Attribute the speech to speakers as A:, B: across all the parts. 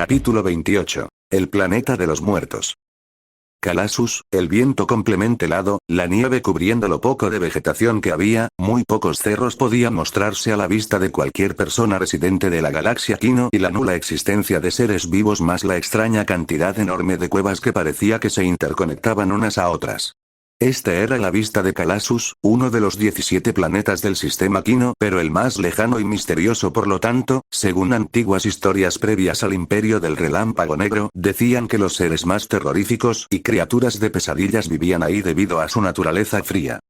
A: Capítulo 28. El planeta de los muertos. Calasus, el viento completamente helado, la nieve cubriendo lo poco de vegetación que había, muy pocos cerros podían mostrarse a la vista de cualquier persona residente de la galaxia Kino y la nula existencia de seres vivos más la extraña cantidad enorme de cuevas que parecía que se interconectaban unas a otras. Esta era la vista de Calasus, uno de los 17 planetas del sistema Kino, pero el más lejano y misterioso por lo tanto, según antiguas historias previas al imperio del relámpago negro, decían que los seres más terroríficos y criaturas de pesadillas vivían ahí debido a su naturaleza fría.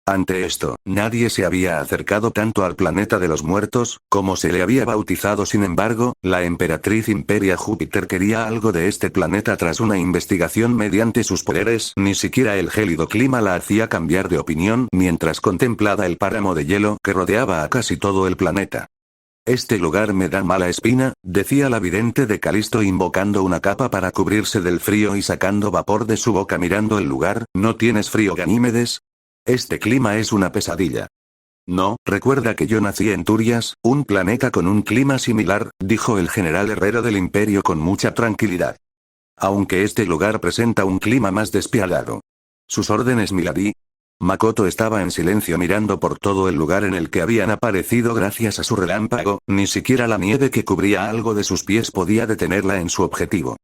A: Ante esto, nadie se había acercado tanto al planeta de los muertos, como se le había bautizado. Sin embargo, la emperatriz Imperia Júpiter quería algo de este planeta tras una investigación mediante sus poderes. Ni siquiera el gélido clima la hacía cambiar de opinión mientras contemplaba el páramo de hielo que rodeaba a casi todo el planeta. Este lugar me da mala espina, decía la vidente de Calisto invocando una capa para cubrirse del frío y sacando vapor de su boca mirando el lugar. ¿No tienes frío, Ganímedes? Este clima es una pesadilla. No, recuerda que yo nací en Turias, un planeta con un clima similar, dijo el general herrero del imperio con mucha tranquilidad. Aunque este lugar presenta un clima más despiadado. Sus órdenes, Milady. Makoto estaba en silencio mirando por todo el lugar en el que habían aparecido gracias a su relámpago, ni siquiera la nieve que cubría algo de sus pies podía detenerla en su objetivo.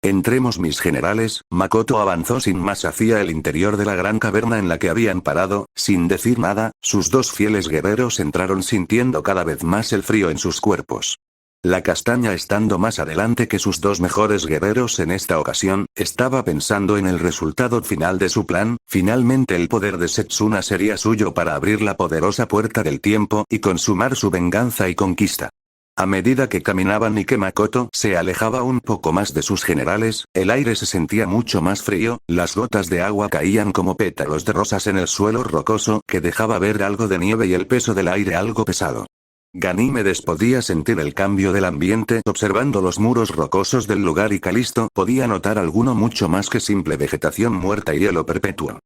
A: Entremos, mis generales. Makoto avanzó sin más hacia el interior de la gran caverna en la que habían parado. Sin decir nada, sus dos fieles guerreros entraron sintiendo cada vez más el frío en sus cuerpos. La castaña, estando más adelante que sus dos mejores guerreros en esta ocasión, estaba pensando en el resultado final de su plan. Finalmente el poder de Setsuna sería suyo para abrir la poderosa puerta del tiempo y consumar su venganza y conquista. A medida que caminaban y que Makoto se alejaba un poco más de sus generales, el aire se sentía mucho más frío, las gotas de agua caían como pétalos de rosas en el suelo rocoso que dejaba ver algo de nieve y el peso del aire algo pesado. Ganímedes podía sentir el cambio del ambiente observando los muros rocosos del lugar y Calisto podía notar alguno mucho más que simple vegetación muerta y hielo perpetuo.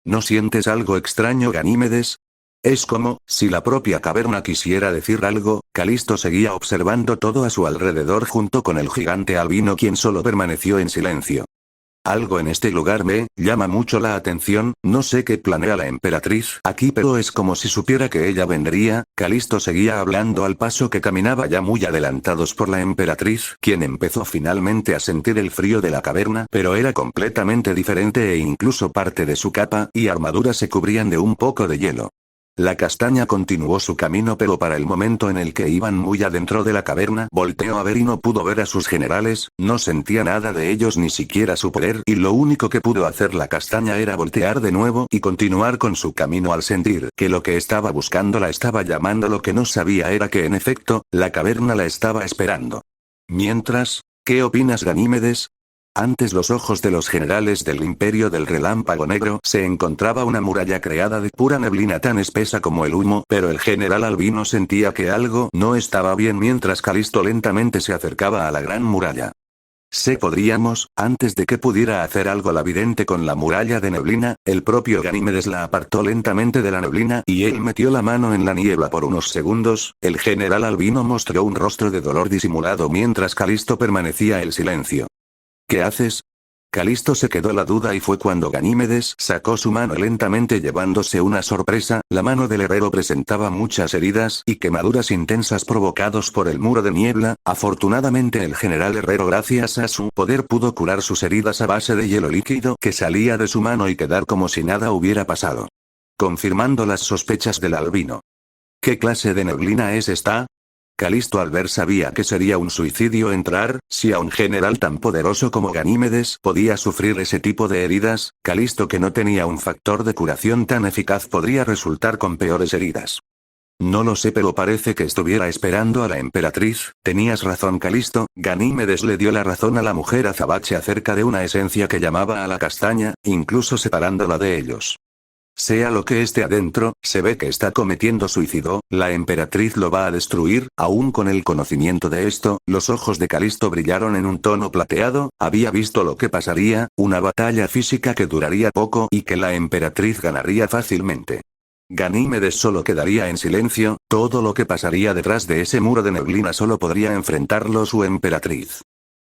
A: ¿No sientes algo extraño, Ganímedes? Es como si la propia caverna quisiera decir algo. Calisto seguía observando todo a su alrededor junto con el gigante albino, quien solo permaneció en silencio. Algo en este lugar me llama mucho la atención. No sé qué planea la emperatriz aquí, pero es como si supiera que ella vendría. Calisto seguía hablando al paso que caminaba, ya muy adelantados por la emperatriz, quien empezó finalmente a sentir el frío de la caverna, pero era completamente diferente e incluso parte de su capa y armadura se cubrían de un poco de hielo. La castaña continuó su camino, pero para el momento en el que iban muy adentro de la caverna, volteó a ver y no pudo ver a sus generales, no sentía nada de ellos, ni siquiera su poder, y lo único que pudo hacer la castaña era voltear de nuevo y continuar con su camino al sentir que lo que estaba buscando la estaba llamando. Lo que no sabía era que en efecto, la caverna la estaba esperando. Mientras, ¿qué opinas, Ganímedes? Antes los ojos de los generales del imperio del relámpago negro se encontraba una muralla creada de pura neblina tan espesa como el humo, pero el general albino sentía que algo no estaba bien mientras Calisto lentamente se acercaba a la gran muralla. Podríamos, antes de que pudiera hacer algo la vidente con la muralla de neblina, el propio Ganímedes la apartó lentamente de la neblina y él metió la mano en la niebla por unos segundos. El general albino mostró un rostro de dolor disimulado mientras Calisto permanecía en silencio. ¿Qué haces? Calisto se quedó la duda y fue cuando Ganímedes sacó su mano lentamente llevándose una sorpresa. La mano del herrero presentaba muchas heridas y quemaduras intensas provocados por el muro de niebla. Afortunadamente el general herrero, gracias a su poder, pudo curar sus heridas a base de hielo líquido que salía de su mano y quedar como si nada hubiera pasado. Confirmando las sospechas del albino. ¿Qué clase de neblina es esta? Calisto al ver sabía que sería un suicidio entrar. Si a un general tan poderoso como Ganímedes podía sufrir ese tipo de heridas, Calisto, que no tenía un factor de curación tan eficaz, podría resultar con peores heridas. No lo sé, pero parece que estuviera esperando a la emperatriz. Tenías razón, Calisto. Ganímedes le dio la razón a la mujer azabache acerca de una esencia que llamaba a la castaña, incluso separándola de ellos. Sea lo que esté adentro, se ve que está cometiendo suicidio. La emperatriz lo va a destruir. Aún con el conocimiento de esto, los ojos de Calisto brillaron en un tono plateado. Había visto lo que pasaría, una batalla física que duraría poco y que la emperatriz ganaría fácilmente. Ganímedes solo quedaría en silencio. Todo lo que pasaría detrás de ese muro de neblina solo podría enfrentarlo su emperatriz.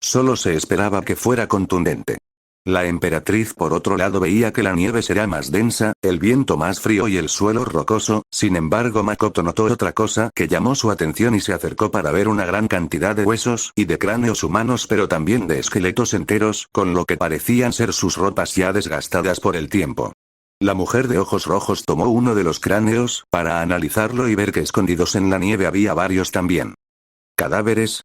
A: Solo se esperaba que fuera contundente. La emperatriz por otro lado veía que la nieve será más densa, el viento más frío y el suelo rocoso. Sin embargo, Makoto notó otra cosa que llamó su atención y se acercó para ver una gran cantidad de huesos y de cráneos humanos, pero también de esqueletos enteros, con lo que parecían ser sus ropas ya desgastadas por el tiempo. La mujer de ojos rojos tomó uno de los cráneos, para analizarlo y ver que escondidos en la nieve había varios también. ¿Cadáveres?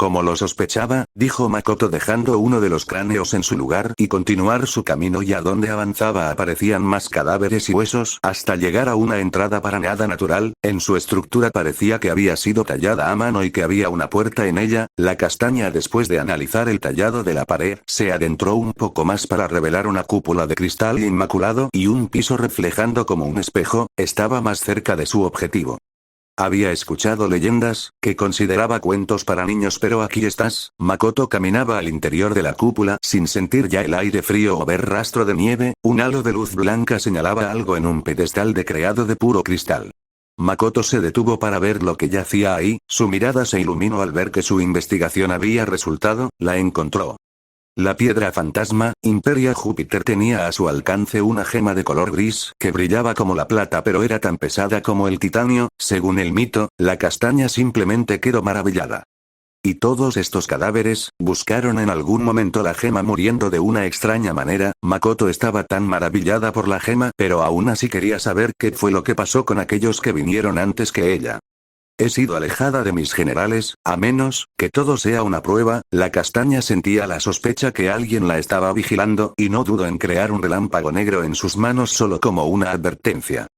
A: Como lo sospechaba, dijo Makoto dejando uno de los cráneos en su lugar y continuar su camino, y a donde avanzaba aparecían más cadáveres y huesos hasta llegar a una entrada para nada natural. En su estructura parecía que había sido tallada a mano y que había una puerta en ella. La castaña, después de analizar el tallado de la pared, se adentró un poco más para revelar una cúpula de cristal inmaculado y un piso reflejando como un espejo. Estaba más cerca de su objetivo. Había escuchado leyendas, que consideraba cuentos para niños, pero aquí estás. Makoto caminaba al interior de la cúpula sin sentir ya el aire frío o ver rastro de nieve. Un halo de luz blanca señalaba algo en un pedestal creado de puro cristal. Makoto se detuvo para ver lo que yacía ahí, su mirada se iluminó al ver que su investigación había resultado. La encontró. La piedra fantasma, Imperia Júpiter, tenía a su alcance una gema de color gris que brillaba como la plata, pero era tan pesada como el titanio. Según el mito, la castaña simplemente quedó maravillada. ¿Y todos estos cadáveres? ¿Buscaron en algún momento la gema muriendo de una extraña manera? Makoto estaba tan maravillada por la gema, pero aún así quería saber qué fue lo que pasó con aquellos que vinieron antes que ella. He sido alejada de mis generales, a menos que todo sea una prueba. La castaña sentía la sospecha que alguien la estaba vigilando, y no dudó en crear un relámpago negro en sus manos solo como una advertencia.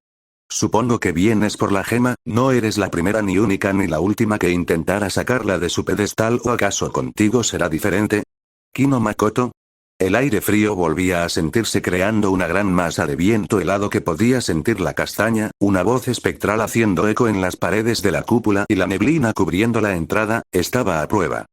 A: Supongo que vienes por la gema. No eres la primera ni única ni la última que intentara sacarla de su pedestal, ¿o acaso contigo será diferente? ¿Kino Makoto? El aire frío volvía a sentirse, creando una gran masa de viento helado que podía sentir la castaña. Una voz espectral haciendo eco en las paredes de la cúpula y la neblina cubriendo la entrada, estaba a prueba.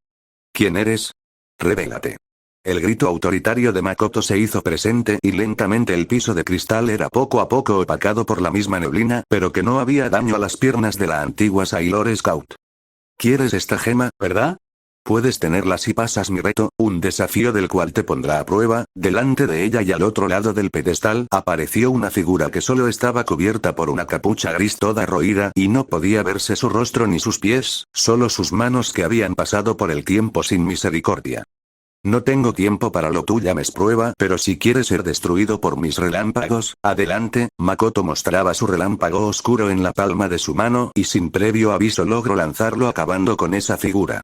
A: ¿Quién eres? Revélate. El grito autoritario de Makoto se hizo presente y lentamente el piso de cristal era poco a poco opacado por la misma neblina, pero que no había daño a las piernas de la antigua Sailor Scout. ¿Quieres esta gema, verdad? Puedes tenerla si pasas mi reto, un desafío del cual te pondrá a prueba. Delante de ella y al otro lado del pedestal apareció una figura que solo estaba cubierta por una capucha gris toda roída y no podía verse su rostro ni sus pies, solo sus manos que habían pasado por el tiempo sin misericordia. No tengo tiempo para lo tuyo, llames prueba, pero si quieres ser destruido por mis relámpagos, adelante. Makoto mostraba su relámpago oscuro en la palma de su mano y sin previo aviso logró lanzarlo acabando con esa figura.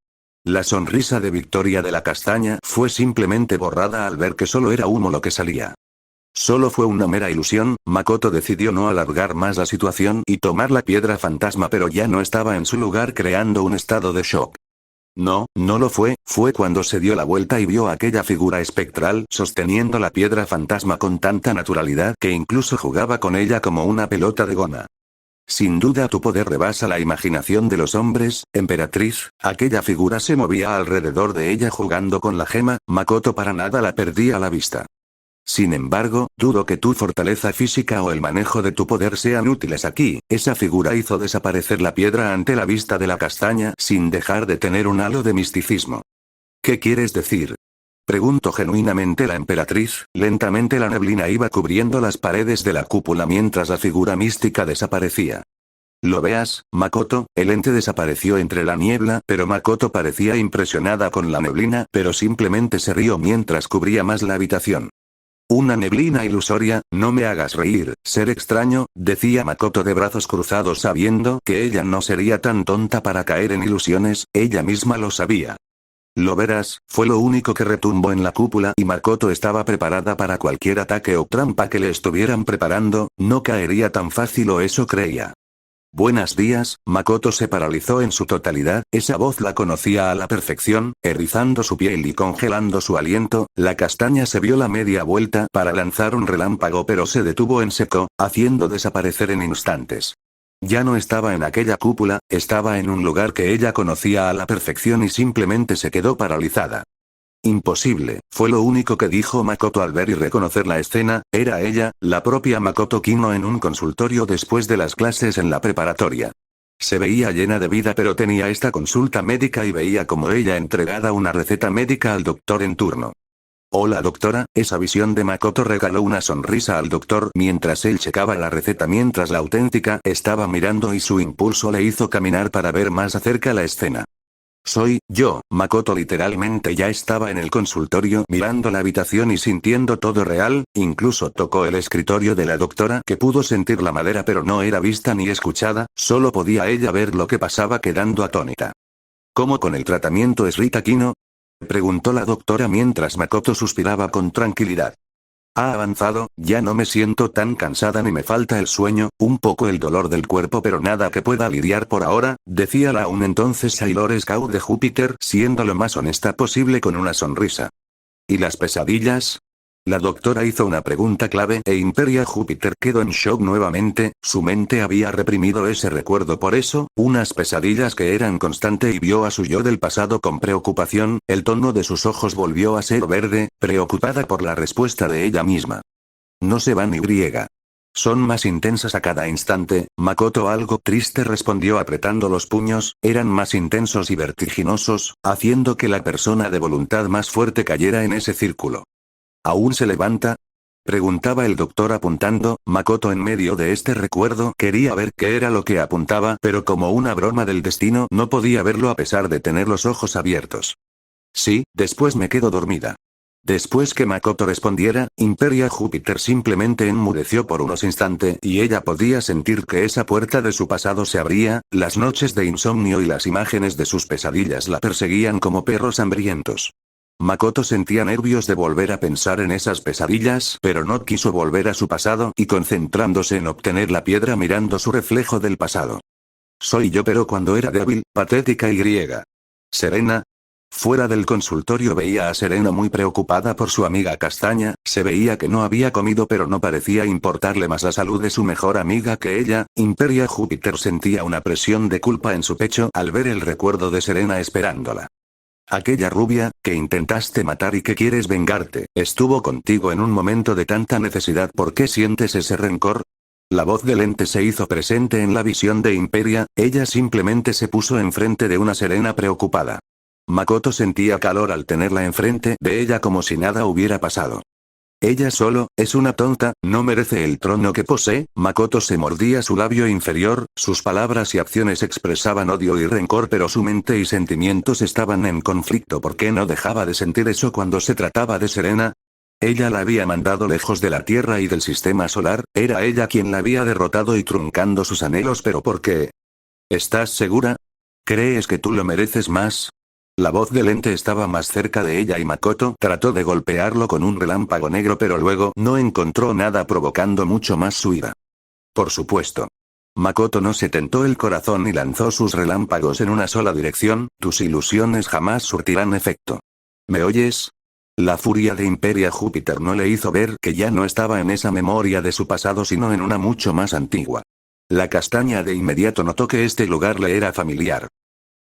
A: La sonrisa de victoria de la castaña fue simplemente borrada al ver que solo era humo lo que salía. Solo fue una mera ilusión. Makoto decidió no alargar más la situación y tomar la piedra fantasma, pero ya no estaba en su lugar, creando un estado de shock. No, no lo fue. Fue cuando se dio la vuelta y vio a aquella figura espectral sosteniendo la piedra fantasma con tanta naturalidad que incluso jugaba con ella como una pelota de goma. Sin duda tu poder rebasa la imaginación de los hombres, emperatriz. Aquella figura se movía alrededor de ella jugando con la gema. Makoto para nada la perdía a la vista. Sin embargo, dudo que tu fortaleza física o el manejo de tu poder sean útiles aquí. Esa figura hizo desaparecer la piedra ante la vista de la castaña sin dejar de tener un halo de misticismo. ¿Qué quieres decir? Preguntó genuinamente la emperatriz. Lentamente la neblina iba cubriendo las paredes de la cúpula mientras la figura mística desaparecía. ¿Lo veas, Makoto? El ente desapareció entre la niebla, pero Makoto parecía impresionada con la neblina, pero simplemente se rió mientras cubría más la habitación. Una neblina ilusoria, no me hagas reír, ser extraño, decía Makoto de brazos cruzados sabiendo que ella no sería tan tonta para caer en ilusiones, ella misma lo sabía. Lo verás, fue lo único que retumbó en la cúpula y Makoto estaba preparada para cualquier ataque o trampa que le estuvieran preparando. No caería tan fácil, o eso creía. Buenos días. Makoto se paralizó en su totalidad. Esa voz la conocía a la perfección, erizando su piel y congelando su aliento. La castaña se dio la media vuelta para lanzar un relámpago, pero se detuvo en seco, haciendo desaparecer en instantes. Ya no estaba en aquella cúpula, estaba en un lugar que ella conocía a la perfección y simplemente se quedó paralizada. Imposible, fue lo único que dijo Makoto al ver y reconocer la escena. Era ella, la propia Makoto Kino en un consultorio después de las clases en la preparatoria. Se veía llena de vida pero tenía esta consulta médica y veía como ella entregaba una receta médica al doctor en turno. Hola doctora, esa visión de Makoto regaló una sonrisa al doctor mientras él checaba la receta mientras la auténtica estaba mirando y su impulso le hizo caminar para ver más acerca la escena. Soy yo, Makoto literalmente ya estaba en el consultorio mirando la habitación y sintiendo todo real, incluso tocó el escritorio de la doctora que pudo sentir la madera pero no era vista ni escuchada, solo podía ella ver lo que pasaba quedando atónita. ¿Cómo con el tratamiento es Rita Kino? Preguntó la doctora mientras Makoto suspiraba con tranquilidad. Ha avanzado, ya no me siento tan cansada ni me falta el sueño, un poco el dolor del cuerpo pero nada que pueda lidiar por ahora, decía la aún entonces Sailor Scout de Júpiter siendo lo más honesta posible con una sonrisa. ¿Y las pesadillas? La doctora hizo una pregunta clave e Imperia Júpiter quedó en shock nuevamente, su mente había reprimido ese recuerdo por eso, unas pesadillas que eran constante y vio a su yo del pasado con preocupación, el tono de sus ojos volvió a ser verde, preocupada por la respuesta de ella misma. No se van y. Son más intensas a cada instante, Makoto algo triste respondió apretando los puños, eran más intensos y vertiginosos, haciendo que la persona de voluntad más fuerte cayera en ese círculo. ¿Aún se levanta? Preguntaba el doctor apuntando, Makoto en medio de este recuerdo quería ver qué era lo que apuntaba pero como una broma del destino no podía verlo a pesar de tener los ojos abiertos. Sí, después me quedo dormida. Después que Makoto respondiera, Imperia Júpiter simplemente enmudeció por unos instantes y ella podía sentir que esa puerta de su pasado se abría, las noches de insomnio y las imágenes de sus pesadillas la perseguían como perros hambrientos. Makoto sentía nervios de volver a pensar en esas pesadillas, pero no quiso volver a su pasado y concentrándose en obtener la piedra mirando su reflejo del pasado. Soy yo pero cuando era débil, patética y griega. Serena. Fuera del consultorio veía a Serena muy preocupada por su amiga Castaña, se veía que no había comido pero no parecía importarle más la salud de su mejor amiga que ella, Imperia Júpiter sentía una presión de culpa en su pecho al ver el recuerdo de Serena esperándola. Aquella rubia, que intentaste matar y que quieres vengarte, estuvo contigo en un momento de tanta necesidad. ¿Por qué sientes ese rencor? La voz del ente se hizo presente en la visión de Imperia, ella simplemente se puso enfrente de una Serena preocupada. Makoto sentía calor al tenerla enfrente de ella como si nada hubiera pasado. Ella solo, es una tonta, no merece el trono que posee. Makoto se mordía su labio inferior, sus palabras y acciones expresaban odio y rencor pero su mente y sentimientos estaban en conflicto. ¿Por qué no dejaba de sentir eso cuando se trataba de Serena? Ella la había mandado lejos de la Tierra y del sistema solar, era ella quien la había derrotado y truncando sus anhelos pero ¿por qué? ¿Estás segura? ¿Crees que tú lo mereces más? La voz del ente estaba más cerca de ella y Makoto trató de golpearlo con un relámpago negro pero luego no encontró nada provocando mucho más su ira. Por supuesto. Makoto no se tentó el corazón y lanzó sus relámpagos en una sola dirección, tus ilusiones jamás surtirán efecto. ¿Me oyes? La furia de Imperia Júpiter no le hizo ver que ya no estaba en esa memoria de su pasado sino en una mucho más antigua. La Castaña de inmediato notó que este lugar le era familiar.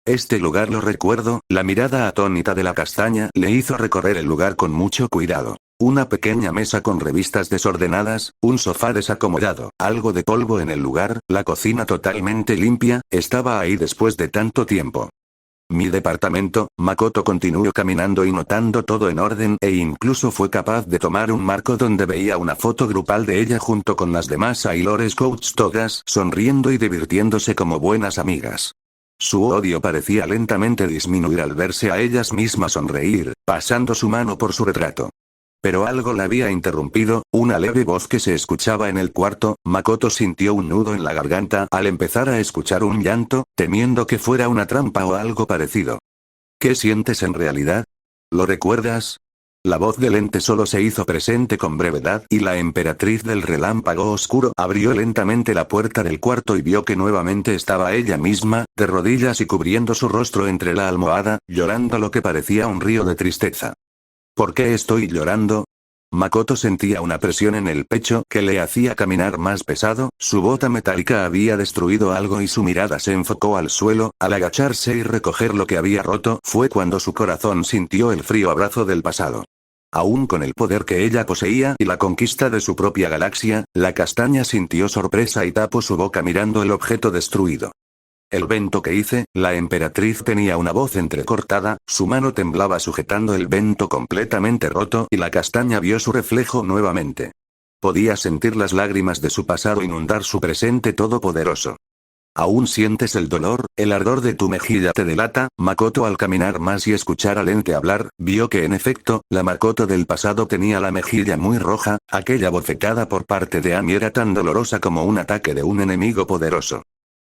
A: Este lugar lo recuerdo, la mirada atónita de la Castaña le hizo recorrer el lugar con mucho cuidado. Una pequeña mesa con revistas desordenadas, un sofá desacomodado, algo de polvo en el lugar, la cocina totalmente limpia, estaba ahí después de tanto tiempo. Mi departamento, Makoto continuó caminando y notando todo en orden e incluso fue capaz de tomar un marco donde veía una foto grupal de ella junto con las demás Sailor Scouts todas sonriendo y divirtiéndose como buenas amigas. Su odio parecía lentamente disminuir al verse a ellas mismas sonreír, pasando su mano por su retrato. Pero algo la había interrumpido, una leve voz que se escuchaba en el cuarto. Makoto sintió un nudo en la garganta al empezar a escuchar un llanto, temiendo que fuera una trampa o algo parecido. ¿Qué sientes en realidad? ¿Lo recuerdas? La voz del ente solo se hizo presente con brevedad y la emperatriz del relámpago oscuro abrió lentamente la puerta del cuarto y vio que nuevamente estaba ella misma, de rodillas y cubriendo su rostro entre la almohada, llorando lo que parecía un río de tristeza. ¿Por qué estoy llorando? Makoto sentía una presión en el pecho que le hacía caminar más pesado, su bota metálica había destruido algo y su mirada se enfocó al suelo, al agacharse y recoger lo que había roto fue cuando su corazón sintió el frío abrazo del pasado. Aún con el poder que ella poseía y la conquista de su propia galaxia, la Castaña sintió sorpresa y tapó su boca mirando el objeto destruido. El vento que hice, la emperatriz tenía una voz entrecortada, su mano temblaba sujetando el vento completamente roto y la castaña vio su reflejo nuevamente. Podía sentir las lágrimas de su pasado inundar su presente todopoderoso. ¿Aún sientes el dolor? El ardor de tu mejilla te delata. Makoto al caminar más y escuchar al ente hablar, vio que en efecto, la Makoto del pasado tenía la mejilla muy roja, aquella bofetada por parte de Ami era tan dolorosa como un ataque de un enemigo poderoso.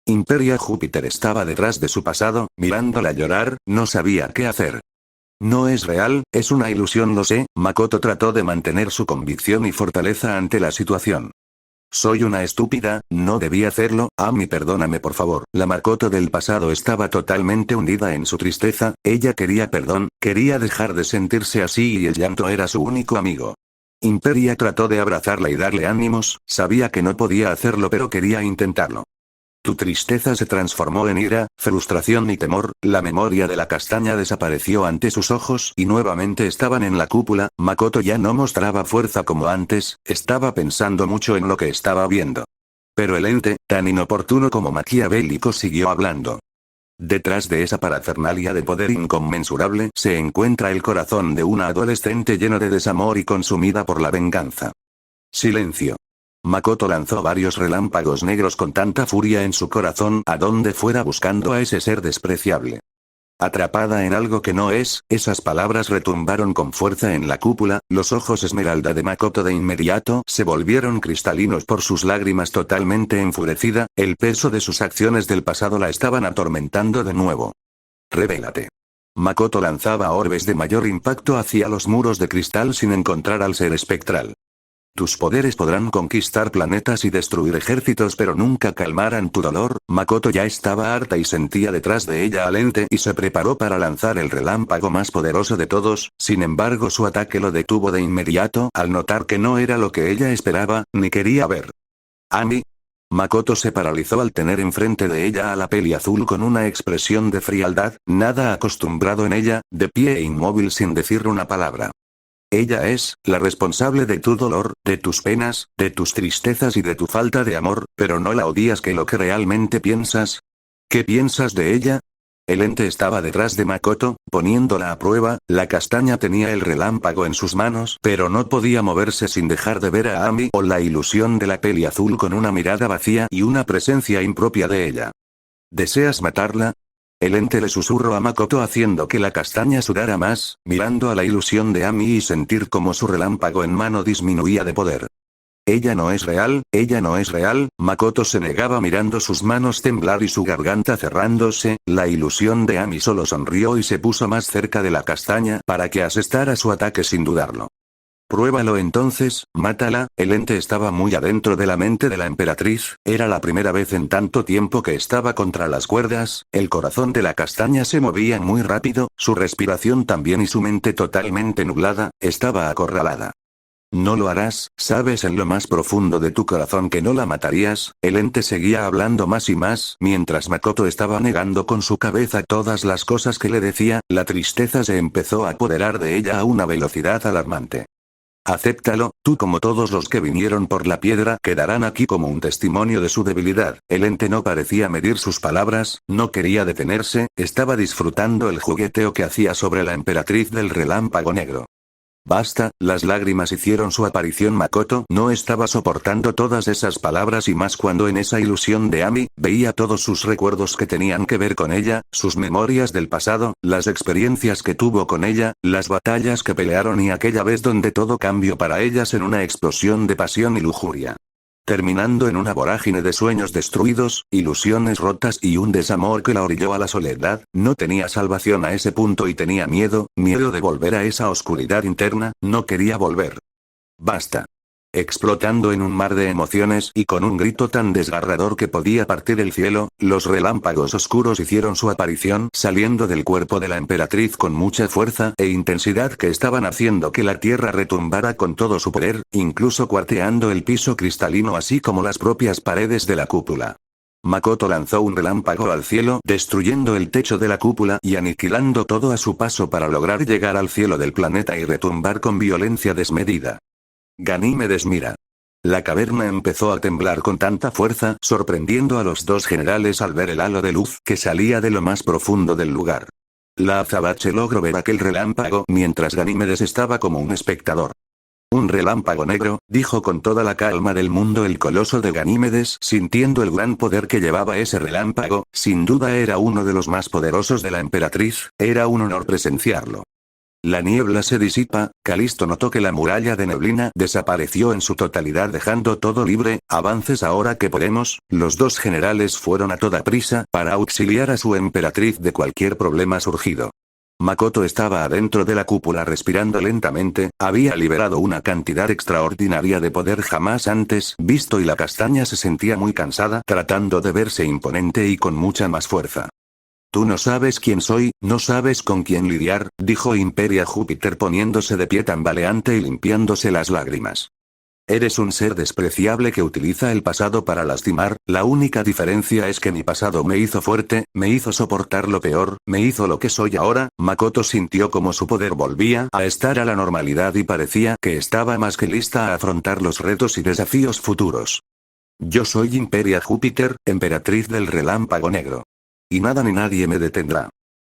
A: Imperia Júpiter estaba detrás de su pasado, mirándola llorar, no sabía qué hacer. No es real, es una ilusión, lo sé. Makoto trató de mantener su convicción y fortaleza ante la situación. Soy una estúpida, no debí hacerlo. Ami, perdóname por favor. La Makoto del pasado estaba totalmente hundida en su tristeza, ella quería perdón, quería dejar de sentirse así y el llanto era su único amigo. Imperia trató de abrazarla y darle ánimos, sabía que no podía hacerlo pero quería intentarlo. Tu tristeza se transformó en ira, frustración y temor, la memoria de la castaña desapareció ante sus ojos y nuevamente estaban en la cúpula. Makoto ya no mostraba fuerza como antes, estaba pensando mucho en lo que estaba viendo. Pero el ente, tan inoportuno como maquiavélico, siguió hablando. Detrás de esa parafernalia de poder inconmensurable se encuentra el corazón de una adolescente lleno de desamor y consumida por la venganza. Silencio. Makoto lanzó varios relámpagos negros con tanta furia en su corazón a donde fuera buscando a ese ser despreciable. Atrapada en algo que no es, esas palabras retumbaron con fuerza en la cúpula, los ojos esmeralda de Makoto de inmediato se volvieron cristalinos por sus lágrimas. Totalmente enfurecida, el peso de sus acciones del pasado la estaban atormentando de nuevo. Revélate. Makoto lanzaba orbes de mayor impacto hacia los muros de cristal sin encontrar al ser espectral. Tus poderes podrán conquistar planetas y destruir ejércitos pero nunca calmarán tu dolor. Makoto ya estaba harta y sentía detrás de ella al ente y se preparó para lanzar el relámpago más poderoso de todos, sin embargo su ataque lo detuvo de inmediato al notar que no era lo que ella esperaba, ni quería ver. Ami. Makoto se paralizó al tener enfrente de ella a la peli azul con una expresión de frialdad, nada acostumbrado en ella, de pie e inmóvil sin decir una palabra. Ella es, la responsable de tu dolor, de tus penas, de tus tristezas y de tu falta de amor, pero no la odias. ¿Qué lo que realmente piensas? ¿Qué piensas de ella? El ente estaba detrás de Makoto, poniéndola a prueba, la castaña tenía el relámpago en sus manos, pero no podía moverse sin dejar de ver a Ami o la ilusión de la peli azul con una mirada vacía y una presencia impropia de ella. ¿Deseas matarla? El ente le susurró a Makoto haciendo que la castaña sudara más, mirando a la ilusión de Ami y sentir como su relámpago en mano disminuía de poder. Ella no es real, ella no es real. Makoto se negaba mirando sus manos temblar y su garganta cerrándose. La ilusión de Ami solo sonrió y se puso más cerca de la castaña para que asestara su ataque sin dudarlo. Pruébalo entonces, mátala. El ente estaba muy adentro de la mente de la emperatriz, era la primera vez en tanto tiempo que estaba contra las cuerdas, el corazón de la castaña se movía muy rápido, su respiración también y su mente totalmente nublada, estaba acorralada. No lo harás, sabes en lo más profundo de tu corazón que no la matarías. El ente seguía hablando más y más, mientras Makoto estaba negando con su cabeza todas las cosas que le decía, la tristeza se empezó a apoderar de ella a una velocidad alarmante. Acéptalo, tú como todos los que vinieron por la piedra quedarán aquí como un testimonio de su debilidad. El ente no parecía medir sus palabras, no quería detenerse, estaba disfrutando el jugueteo que hacía sobre la emperatriz del relámpago negro. Basta, las lágrimas hicieron su aparición. Makoto no estaba soportando todas esas palabras y más cuando en esa ilusión de Ami, veía todos sus recuerdos que tenían que ver con ella, sus memorias del pasado, las experiencias que tuvo con ella, las batallas que pelearon y aquella vez donde todo cambió para ellas en una explosión de pasión y lujuria. Terminando en una vorágine de sueños destruidos, ilusiones rotas y un desamor que la orilló a la soledad, no tenía salvación a ese punto y tenía miedo de volver a esa oscuridad interna, no quería volver. Basta. Explotando en un mar de emociones y con un grito tan desgarrador que podía partir el cielo, los relámpagos oscuros hicieron su aparición saliendo del cuerpo de la emperatriz con mucha fuerza e intensidad que estaban haciendo que la tierra retumbara con todo su poder, incluso cuarteando el piso cristalino así como las propias paredes de la cúpula. Makoto lanzó un relámpago al cielo destruyendo el techo de la cúpula y aniquilando todo a su paso para lograr llegar al cielo del planeta y retumbar con violencia desmedida. Ganímedes mira. La caverna empezó a temblar con tanta fuerza, sorprendiendo a los dos generales al ver el halo de luz que salía de lo más profundo del lugar. La azabache logró ver aquel relámpago mientras Ganímedes estaba como un espectador. Un relámpago negro, dijo con toda la calma del mundo el coloso de Ganímedes, sintiendo el gran poder que llevaba ese relámpago, sin duda era uno de los más poderosos de la emperatriz, era un honor presenciarlo. La niebla se disipa, Calisto notó que la muralla de neblina desapareció en su totalidad dejando todo libre, avances ahora que podemos, los dos generales fueron a toda prisa para auxiliar a su emperatriz de cualquier problema surgido. Makoto estaba adentro de la cúpula respirando lentamente, había liberado una cantidad extraordinaria de poder jamás antes visto y la castaña se sentía muy cansada tratando de verse imponente y con mucha más fuerza. Tú no sabes quién soy, no sabes con quién lidiar, dijo Imperia Júpiter poniéndose de pie tambaleante y limpiándose las lágrimas. Eres un ser despreciable que utiliza el pasado para lastimar, la única diferencia es que mi pasado me hizo fuerte, me hizo soportar lo peor, me hizo lo que soy ahora. Makoto sintió como su poder volvía a estar a la normalidad y parecía que estaba más que lista a afrontar los retos y desafíos futuros. Yo soy Imperia Júpiter, emperatriz del relámpago negro. Y nada ni nadie me detendrá.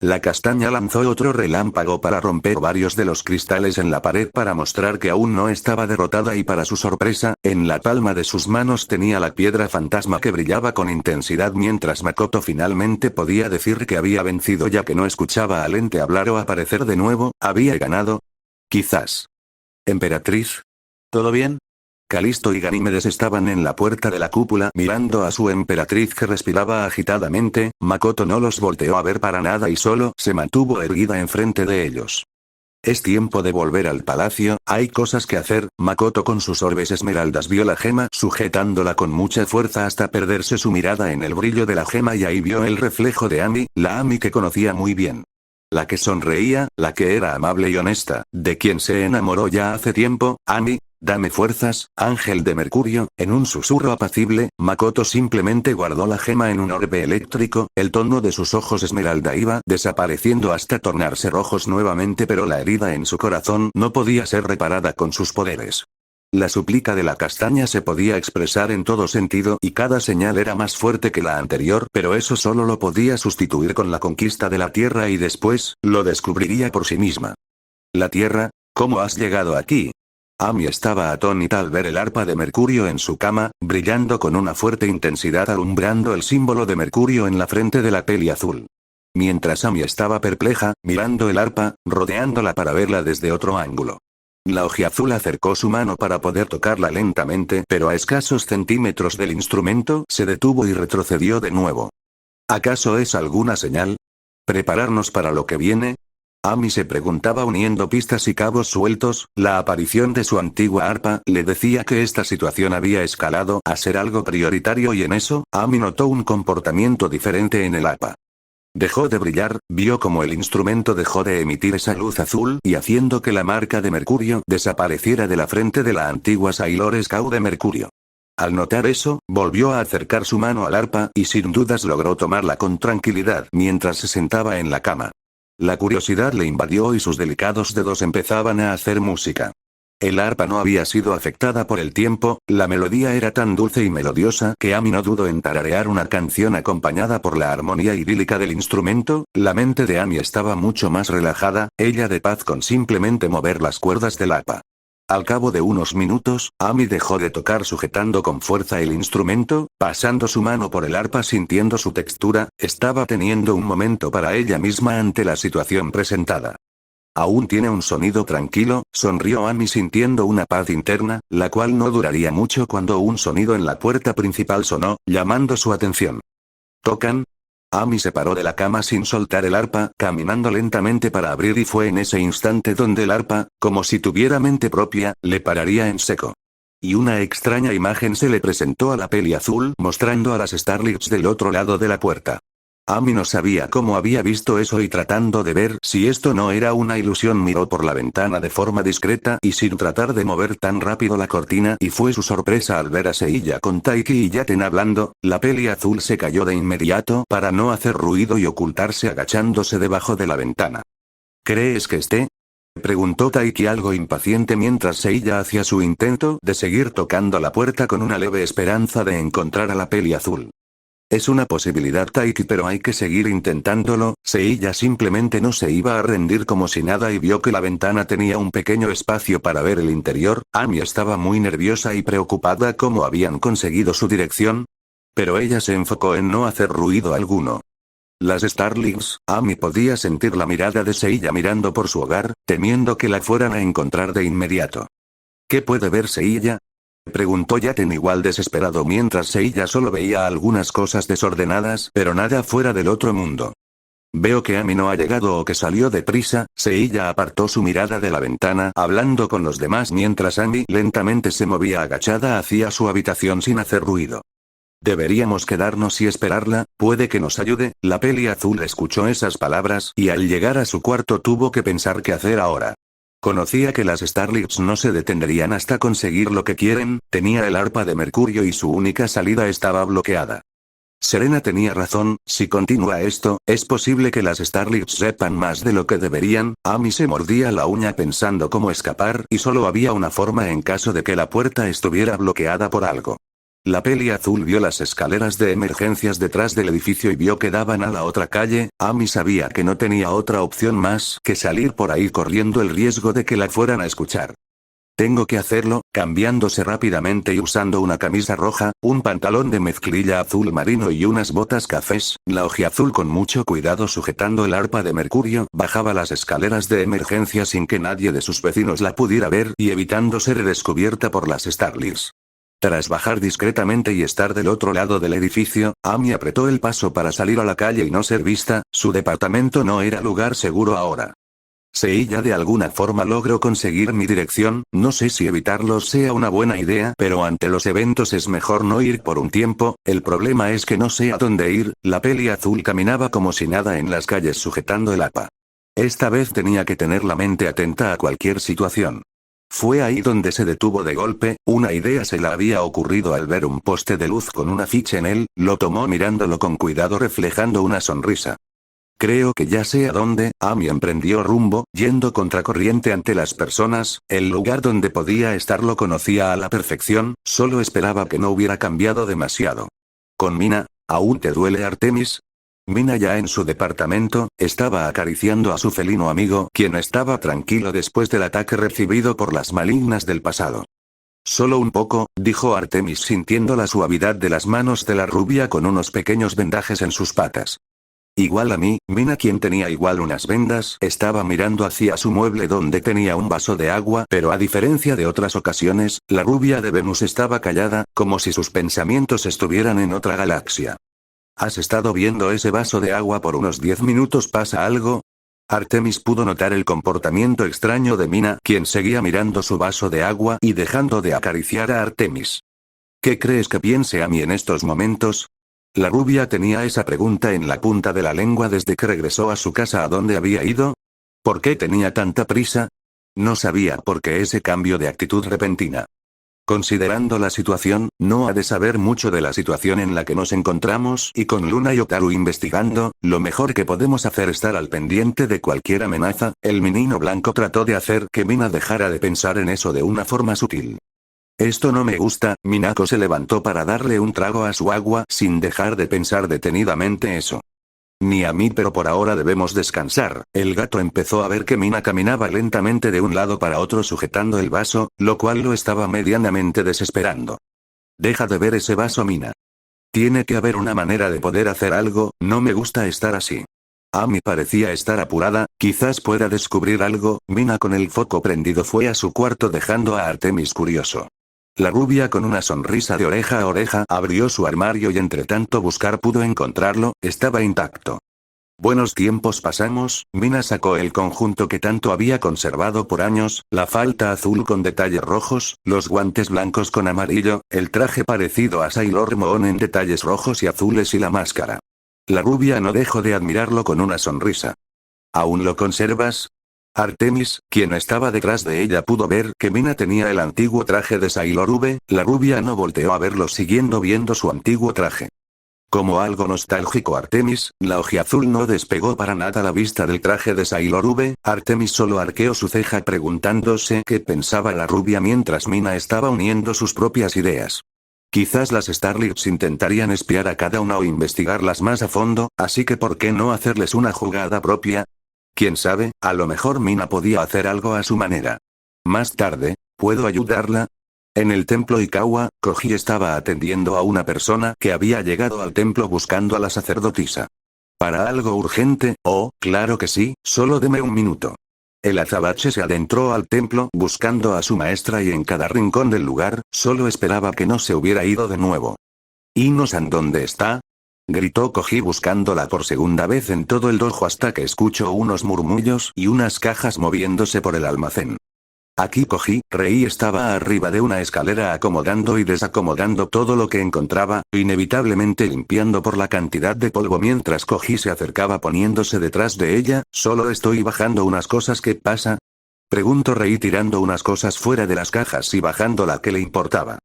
A: La castaña lanzó otro relámpago para romper varios de los cristales en la pared para mostrar que aún no estaba derrotada y para su sorpresa, en la palma de sus manos tenía la piedra fantasma que brillaba con intensidad mientras Makoto finalmente podía decir que había vencido ya que no escuchaba al ente hablar o aparecer de nuevo, ¿había ganado? Quizás. ¿Emperatriz? ¿Todo bien? Calisto y Ganímedes estaban en la puerta de la cúpula mirando a su emperatriz que respiraba agitadamente, Makoto no los volteó a ver para nada y solo se mantuvo erguida enfrente de ellos. Es tiempo de volver al palacio, hay cosas que hacer. Makoto con sus orbes esmeraldas vio la gema sujetándola con mucha fuerza hasta perderse su mirada en el brillo de la gema y ahí vio el reflejo de Ami, la Ami que conocía muy bien. La que sonreía, la que era amable y honesta, de quien se enamoró ya hace tiempo. Ami, dame fuerzas, ángel de Mercurio. En un susurro apacible, Makoto simplemente guardó la gema en un orbe eléctrico, el tono de sus ojos esmeralda iba desapareciendo hasta tornarse rojos nuevamente pero la herida en su corazón no podía ser reparada con sus poderes. La súplica de la castaña se podía expresar en todo sentido y cada señal era más fuerte que la anterior, pero eso solo lo podía sustituir con la conquista de la Tierra y después, lo descubriría por sí misma. ¿La Tierra? ¿Cómo has llegado aquí? Ami estaba atónita al ver el arpa de Mercurio en su cama, brillando con una fuerte intensidad alumbrando el símbolo de Mercurio en la frente de la peli azul. Mientras Ami estaba perpleja, mirando el arpa, rodeándola para verla desde otro ángulo. La ojiazul acercó su mano para poder tocarla lentamente, pero a escasos centímetros del instrumento, se detuvo y retrocedió de nuevo. ¿Acaso es alguna señal? ¿Prepararnos para lo que viene? Ami se preguntaba uniendo pistas y cabos sueltos, la aparición de su antigua arpa le decía que esta situación había escalado a ser algo prioritario y en eso, Ami notó un comportamiento diferente en el arpa. Dejó de brillar, vio como el instrumento dejó de emitir esa luz azul y haciendo que la marca de Mercurio desapareciera de la frente de la antigua Sailor Scout de Mercurio. Al notar eso, volvió a acercar su mano al arpa y sin dudas logró tomarla con tranquilidad mientras se sentaba en la cama. La curiosidad le invadió y sus delicados dedos empezaban a hacer música. El arpa no había sido afectada por el tiempo, la melodía era tan dulce y melodiosa que Ami no dudó en tararear una canción acompañada por la armonía idílica del instrumento. La mente de Ami estaba mucho más relajada, ella de paz con simplemente mover las cuerdas del arpa. Al cabo de unos minutos, Ami dejó de tocar sujetando con fuerza el instrumento, pasando su mano por el arpa sintiendo su textura, estaba teniendo un momento para ella misma ante la situación presentada. Aún tiene un sonido tranquilo, sonrió Ami sintiendo una paz interna, la cual no duraría mucho cuando un sonido en la puerta principal sonó, llamando su atención. ¿Tocan? Ami se paró de la cama sin soltar el arpa, caminando lentamente para abrir y fue en ese instante donde el arpa, como si tuviera mente propia, le pararía en seco. Y una extraña imagen se le presentó a la peli azul mostrando a las Starlets del otro lado de la puerta. Ami no sabía cómo había visto eso y tratando de ver si esto no era una ilusión miró por la ventana de forma discreta y sin tratar de mover tan rápido la cortina y fue su sorpresa al ver a Seiya con Taiki y Yaten hablando, la peli azul se cayó de inmediato para no hacer ruido y ocultarse agachándose debajo de la ventana. ¿Crees que esté? Preguntó Taiki algo impaciente mientras Seiya hacía su intento de seguir tocando la puerta con una leve esperanza de encontrar a la peli azul. Es una posibilidad, Taiki, pero hay que seguir intentándolo. Seiya simplemente no se iba a rendir como si nada y vio que la ventana tenía un pequeño espacio para ver el interior. Amy estaba muy nerviosa y preocupada cómo habían conseguido su dirección. Pero ella se enfocó en no hacer ruido alguno. Las Starlings, Amy podía sentir la mirada de Seiya mirando por su hogar, temiendo que la fueran a encontrar de inmediato. ¿Qué puede ver Seiya?, preguntó Yaten igual desesperado mientras Seiya solo veía algunas cosas desordenadas, pero nada fuera del otro mundo. Veo que Amy no ha llegado o que salió deprisa. Seiya apartó su mirada de la ventana, hablando con los demás mientras Amy lentamente se movía agachada hacia su habitación sin hacer ruido. Deberíamos quedarnos y esperarla, puede que nos ayude. La peli azul escuchó esas palabras y al llegar a su cuarto tuvo que pensar qué hacer ahora. Conocía que las Starlings no se detendrían hasta conseguir lo que quieren, tenía el arpa de mercurio y su única salida estaba bloqueada. Serena tenía razón, si continúa esto, es posible que las Starlings sepan más de lo que deberían. Amy se mordía la uña pensando cómo escapar y solo había una forma en caso de que la puerta estuviera bloqueada por algo. La peli azul vio las escaleras de emergencias detrás del edificio y vio que daban a la otra calle. Amy sabía que no tenía otra opción más que salir por ahí corriendo el riesgo de que la fueran a escuchar. Tengo que hacerlo, cambiándose rápidamente y usando una camisa roja, un pantalón de mezclilla azul marino y unas botas cafés, la ojiazul con mucho cuidado sujetando el arpa de mercurio, bajaba las escaleras de emergencia sin que nadie de sus vecinos la pudiera ver y evitando ser descubierta por las Starlings. Tras bajar discretamente y estar del otro lado del edificio, Amy apretó el paso para salir a la calle y no ser vista. Su departamento no era lugar seguro ahora. Seiya de alguna forma logró conseguir mi dirección, no sé si evitarlo sea una buena idea, pero ante los eventos es mejor no ir por un tiempo. El problema es que no sé a dónde ir. La peli azul caminaba como si nada en las calles sujetando el APA. Esta vez tenía que tener la mente atenta a cualquier situación. Fue ahí donde se detuvo de golpe. Una idea se le había ocurrido al ver un poste de luz con un afiche en él, lo tomó mirándolo con cuidado reflejando una sonrisa. Creo que ya sé a dónde. Amy emprendió rumbo, yendo contracorriente ante las personas. El lugar donde podía estar lo conocía a la perfección, solo esperaba que no hubiera cambiado demasiado. Con Mina, ¿aún te duele Artemis? Mina ya en su departamento, estaba acariciando a su felino amigo, quien estaba tranquilo después del ataque recibido por las malignas del pasado. Solo un poco, dijo Artemis sintiendo la suavidad de las manos de la rubia con unos pequeños vendajes en sus patas. Igual a mí. Mina, quien tenía igual unas vendas, estaba mirando hacia su mueble donde tenía un vaso de agua, pero a diferencia de otras ocasiones, la rubia de Venus estaba callada, como si sus pensamientos estuvieran en otra galaxia. ¿Has estado viendo ese vaso de agua por unos 10 minutos? ¿Pasa algo? Artemis pudo notar el comportamiento extraño de Mina, quien seguía mirando su vaso de agua y dejando de acariciar a Artemis. ¿Qué crees que piense Amy en estos momentos? La rubia tenía esa pregunta en la punta de la lengua desde que regresó a su casa a donde había ido. ¿Por qué tenía tanta prisa? No sabía por qué ese cambio de actitud repentina. Considerando la situación, no ha de saber mucho de la situación en la que nos encontramos y con Luna y Otaru investigando, lo mejor que podemos hacer es estar al pendiente de cualquier amenaza. El menino blanco trató de hacer que Mina dejara de pensar en eso de una forma sutil. Esto no me gusta. Minako se levantó para darle un trago a su agua sin dejar de pensar detenidamente eso. Ni a mí, pero por ahora debemos descansar. El gato empezó a ver que Mina caminaba lentamente de un lado para otro sujetando el vaso, lo cual lo estaba medianamente desesperando. Deja de ver ese vaso, Mina. Tiene que haber una manera de poder hacer algo, no me gusta estar así. Amy parecía estar apurada, quizás pueda descubrir algo. Mina con el foco prendido fue a su cuarto dejando a Artemis curioso. La rubia con una sonrisa de oreja a oreja abrió su armario y entre tanto buscar pudo encontrarlo, estaba intacto. Buenos tiempos pasamos. Mina sacó el conjunto que tanto había conservado por años, la falda azul con detalles rojos, los guantes blancos con amarillo, el traje parecido a Sailor Moon en detalles rojos y azules y la máscara. La rubia no dejó de admirarlo con una sonrisa. ¿Aún lo conservas? Artemis, quien estaba detrás de ella, pudo ver que Mina tenía el antiguo traje de Sailor V. La rubia no volteó a verlo siguiendo viendo su antiguo traje. Como algo nostálgico Artemis, la ojiazul no despegó para nada la vista del traje de Sailor V, Artemis solo arqueó su ceja preguntándose qué pensaba la rubia mientras Mina estaba uniendo sus propias ideas. Quizás las Starlets intentarían espiar a cada una o investigarlas más a fondo, así que ¿por qué no hacerles una jugada propia? Quién sabe, a lo mejor Mina podía hacer algo a su manera. Más tarde, ¿puedo ayudarla? En el templo Ikawa, Koji estaba atendiendo a una persona que había llegado al templo buscando a la sacerdotisa. ¿Para algo urgente? Oh, claro que sí, solo deme un minuto. El azabache se adentró al templo buscando a su maestra y en cada rincón del lugar, solo esperaba que no se hubiera ido de nuevo. ¿Ino-san dónde está? Gritó Koji buscándola por segunda vez en todo el dojo hasta que escuchó unos murmullos y unas cajas moviéndose por el almacén. Aquí Koji, Rei estaba arriba de una escalera acomodando y desacomodando todo lo que encontraba, inevitablemente limpiando por la cantidad de polvo mientras Koji se acercaba poniéndose detrás de ella. Solo estoy bajando unas cosas, ¿qué pasa? Preguntó Rei tirando unas cosas fuera de las cajas y bajando la que le importaba.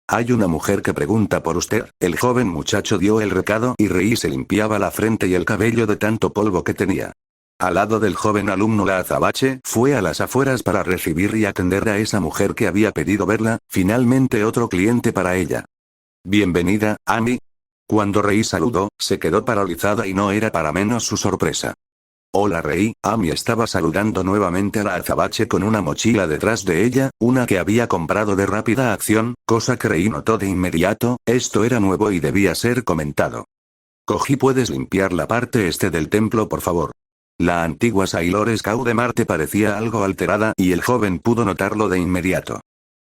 A: Hay una mujer que pregunta por usted. El joven muchacho dio el recado y Rei se limpiaba la frente y el cabello de tanto polvo que tenía. Al lado del joven alumno la azabache fue a las afueras para recibir y atender a esa mujer que había pedido verla, finalmente otro cliente para ella. Bienvenida, Ami. Cuando Rei saludó, se quedó paralizada y no era para menos su sorpresa. Hola Rei, Ami estaba saludando nuevamente a la azabache con una mochila detrás de ella, una que había comprado de rápida acción, cosa que Rei notó de inmediato, esto era nuevo y debía ser comentado. Koji, ¿puedes limpiar la parte este del templo por favor? La antigua Sailor Scout de Marte parecía algo alterada y el joven pudo notarlo de inmediato.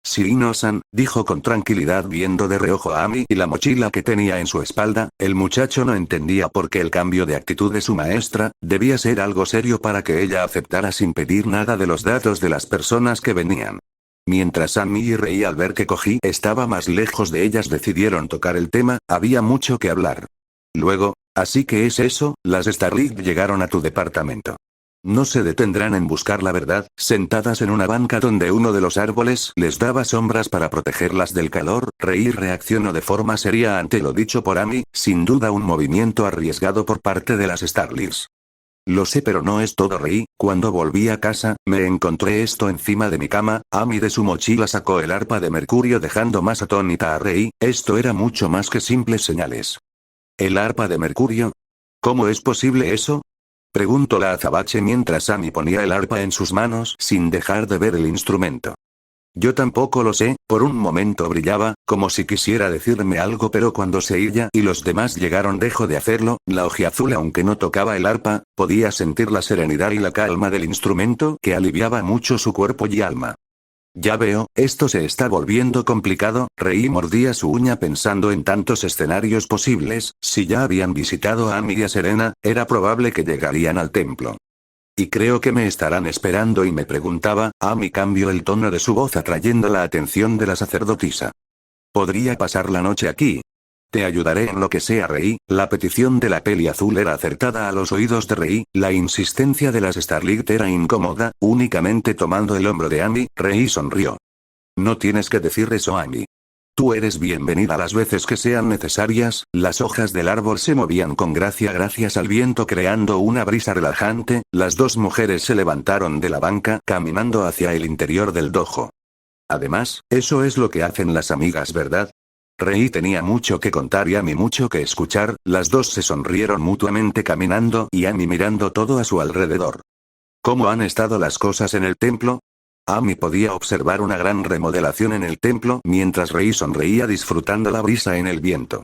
A: Sí, Ino-san, dijo con tranquilidad viendo de reojo a Ami y la mochila que tenía en su espalda. El muchacho no entendía por qué el cambio de actitud de su maestra, debía ser algo serio para que ella aceptara sin pedir nada de los datos de las personas que venían. Mientras Ami y Rei al ver que Koji estaba más lejos de ellas decidieron tocar el tema, había mucho que hablar. Luego, así que es eso, las Starlets llegaron a tu departamento. No se detendrán en buscar la verdad, sentadas en una banca donde uno de los árboles les daba sombras para protegerlas del calor. Rei reaccionó de forma seria ante lo dicho por Ami, sin duda un movimiento arriesgado por parte de las Starlets. Lo sé, pero no es todo, Rei. Cuando volví a casa, me encontré esto encima de mi cama. Ami de su mochila sacó el arpa de mercurio dejando más atónita a Rei. Esto era mucho más que simples señales. ¿El arpa de mercurio? ¿Cómo es posible eso? Preguntó la azabache mientras Ami ponía el arpa en sus manos sin dejar de ver el instrumento. Yo tampoco lo sé, por un momento brillaba, como si quisiera decirme algo, pero cuando ella y los demás llegaron dejó de hacerlo. La ojiazul, aunque no tocaba el arpa, podía sentir la serenidad y la calma del instrumento que aliviaba mucho su cuerpo y alma. Ya veo, esto se está volviendo complicado. Rei mordía su uña pensando en tantos escenarios posibles. Si ya habían visitado a Ami y a Serena, era probable que llegarían al templo. Y creo que me estarán esperando y me preguntaba. Ami cambió el tono de su voz atrayendo la atención de la sacerdotisa. ¿Podría pasar la noche aquí? Te ayudaré en lo que sea, Rei. La petición de la peli azul era acertada a los oídos de Rei. La insistencia de las Starlets era incómoda. Únicamente tomando el hombro de Ami, Rei sonrió. No tienes que decir eso, Ami. Tú eres bienvenida las veces que sean necesarias. Las hojas del árbol se movían con gracia gracias al viento creando una brisa relajante. Las dos mujeres se levantaron de la banca caminando hacia el interior del dojo. Además, eso es lo que hacen las amigas, ¿verdad? Rei tenía mucho que contar y Ami mucho que escuchar. Las dos se sonrieron mutuamente caminando y Ami mirando todo a su alrededor. ¿Cómo han estado las cosas en el templo? Ami podía observar una gran remodelación en el templo mientras Rei sonreía disfrutando la brisa en el viento.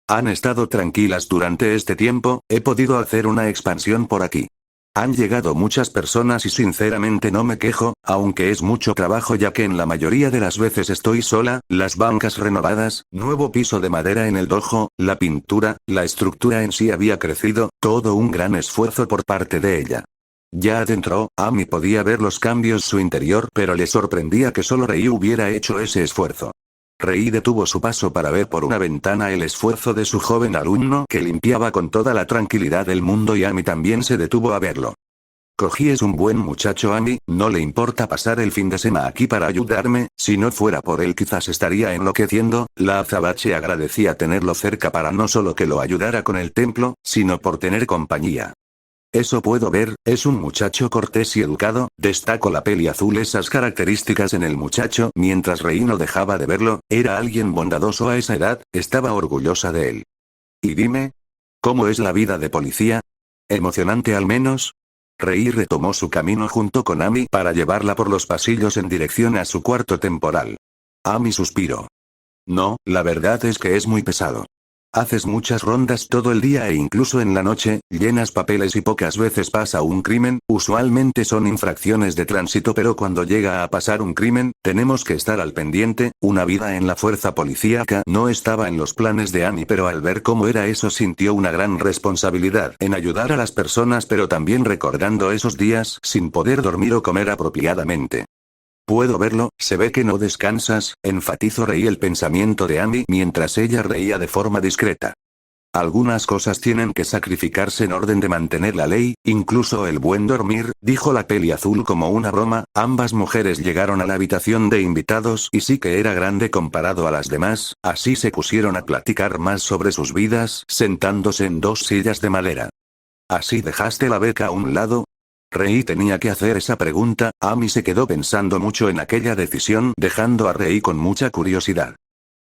A: Han estado tranquilas durante este tiempo, he podido hacer una expansión por aquí. Han llegado muchas personas y sinceramente no me quejo, aunque es mucho trabajo ya que en la mayoría de las veces estoy sola. Las bancas renovadas, nuevo piso de madera en el dojo, la pintura, la estructura en sí había crecido, todo un gran esfuerzo por parte de ella. Ya adentro, Ami podía ver los cambios su interior, pero le sorprendía que solo Rei hubiera hecho ese esfuerzo. Rei detuvo su paso para ver por una ventana el esfuerzo de su joven alumno que limpiaba con toda la tranquilidad del mundo y Ami también se detuvo a verlo. Koji es un buen muchacho Ami, no le importa pasar el fin de semana aquí para ayudarme, si no fuera por él quizás estaría enloqueciendo. La azabache agradecía tenerlo cerca para no solo que lo ayudara con el templo, sino por tener compañía. Eso puedo ver, es un muchacho cortés y educado, destacó la peli azul esas características en el muchacho mientras Rei no dejaba de verlo, era alguien bondadoso a esa edad, estaba orgullosa de él. Y dime, ¿cómo es la vida de policía? ¿Emocionante al menos? Rei retomó su camino junto con Ami para llevarla por los pasillos en dirección a su cuarto temporal. Ami suspiró. No, la verdad es que es muy pesado. Haces muchas rondas todo el día e incluso en la noche, llenas papeles y pocas veces pasa un crimen, usualmente son infracciones de tránsito pero cuando llega a pasar un crimen, tenemos que estar al pendiente, una vida en la fuerza policíaca no estaba en los planes de Ami pero al ver cómo era eso sintió una gran responsabilidad en ayudar a las personas pero también recordando esos días sin poder dormir o comer apropiadamente. Puedo verlo, se ve que no descansas, enfatizó Rei el pensamiento de Ami mientras ella reía de forma discreta. Algunas cosas tienen que sacrificarse en orden de mantener la ley, incluso el buen dormir, dijo la peli azul como una broma, ambas mujeres llegaron a la habitación de invitados y sí que era grande comparado a las demás, así se pusieron a platicar más sobre sus vidas, sentándose en dos sillas de madera. ¿Así dejaste la beca a un lado? Rei tenía que hacer esa pregunta, Ami se quedó pensando mucho en aquella decisión dejando a Rei con mucha curiosidad.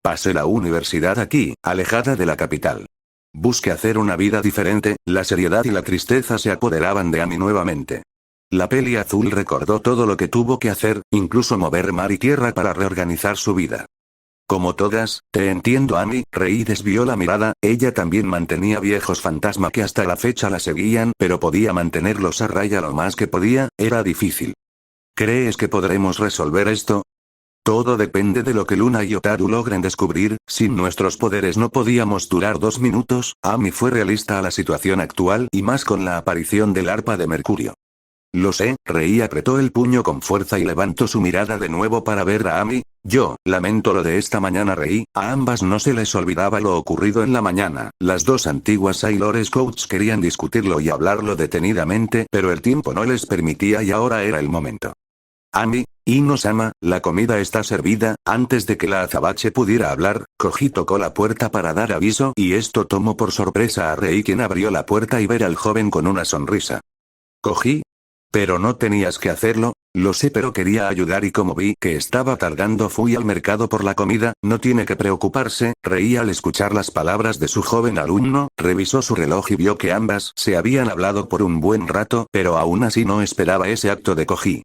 A: Pasé la universidad aquí, alejada de la capital. Busqué hacer una vida diferente, la seriedad y la tristeza se apoderaban de Ami nuevamente. La peli azul recordó todo lo que tuvo que hacer, incluso mover mar y tierra para reorganizar su vida. Como todas, te entiendo Ami, Rei desvió la mirada, ella también mantenía viejos fantasmas que hasta la fecha la seguían, pero podía mantenerlos a raya lo más que podía, era difícil. ¿Crees que podremos resolver esto? Todo depende de lo que Luna y Otaru logren descubrir, sin nuestros poderes no podíamos durar 2 minutos, Ami fue realista a la situación actual y más con la aparición del arpa de Mercurio. Lo sé, Rei apretó el puño con fuerza y levantó su mirada de nuevo para ver a Ami. Yo, lamento lo de esta mañana Rei, a ambas no se les olvidaba lo ocurrido en la mañana, las dos antiguas Sailor Scouts querían discutirlo y hablarlo detenidamente pero el tiempo no les permitía y ahora era el momento. Ami, Ino-sama, la comida está servida, antes de que la azabache pudiera hablar, Koji tocó la puerta para dar aviso y esto tomó por sorpresa a Rei quien abrió la puerta y ver al joven con una sonrisa. Koji. Pero no tenías que hacerlo, lo sé pero quería ayudar y como vi que estaba tardando fui al mercado por la comida, no tiene que preocuparse, Rei al escuchar las palabras de su joven alumno, revisó su reloj y vio que ambas se habían hablado por un buen rato, pero aún así no esperaba ese acto de Koji.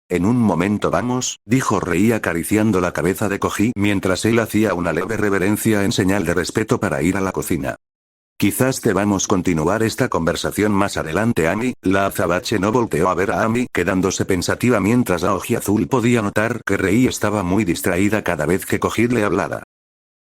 A: En un momento vamos, dijo Rei acariciando la cabeza de Koji mientras él hacía una leve reverencia en señal de respeto para ir a la cocina. Quizás debamos continuar esta conversación más adelante Ami, la azabache no volteó a ver a Ami quedándose pensativa mientras Aoji Azul podía notar que Rei estaba muy distraída cada vez que Koji le hablaba.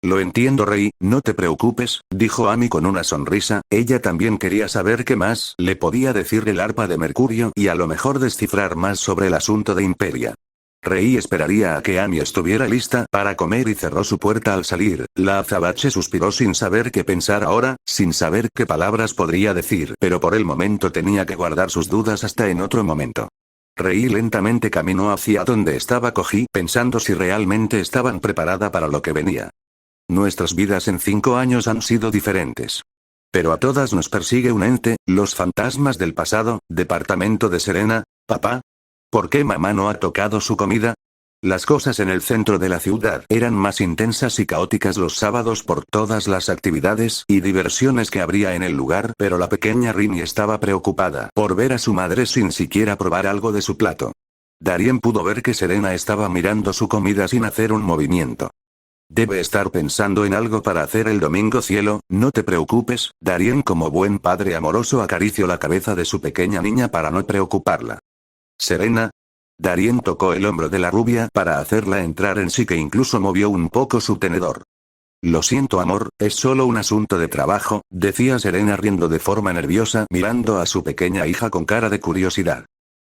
A: Lo entiendo Rei, no te preocupes, dijo Ami con una sonrisa, ella también quería saber qué más le podía decir el arpa de Mercurio y a lo mejor descifrar más sobre el asunto de Imperia. Rei esperaría a que Ami estuviera lista para comer y cerró su puerta al salir, la azabache suspiró sin saber qué pensar ahora, sin saber qué palabras podría decir pero por el momento tenía que guardar sus dudas hasta en otro momento. Rei lentamente caminó hacia donde estaba Koji pensando si realmente estaban preparada para lo que venía. Nuestras vidas en 5 años han sido diferentes. Pero a todas nos persigue un ente, los fantasmas del pasado, departamento de Serena, papá. ¿Por qué mamá no ha tocado su comida? Las cosas en el centro de la ciudad eran más intensas y caóticas los sábados por todas las actividades y diversiones que habría en el lugar, pero la pequeña Rini estaba preocupada por ver a su madre sin siquiera probar algo de su plato. Darien pudo ver que Serena estaba mirando su comida sin hacer un movimiento. Debe estar pensando en algo para hacer el domingo cielo, no te preocupes, Darien como buen padre amoroso acarició la cabeza de su pequeña niña para no preocuparla. Serena. Darien tocó el hombro de la rubia para hacerla entrar en sí que incluso movió un poco su tenedor. Lo siento amor, es solo un asunto de trabajo, decía Serena riendo de forma nerviosa mirando a su pequeña hija con cara de curiosidad.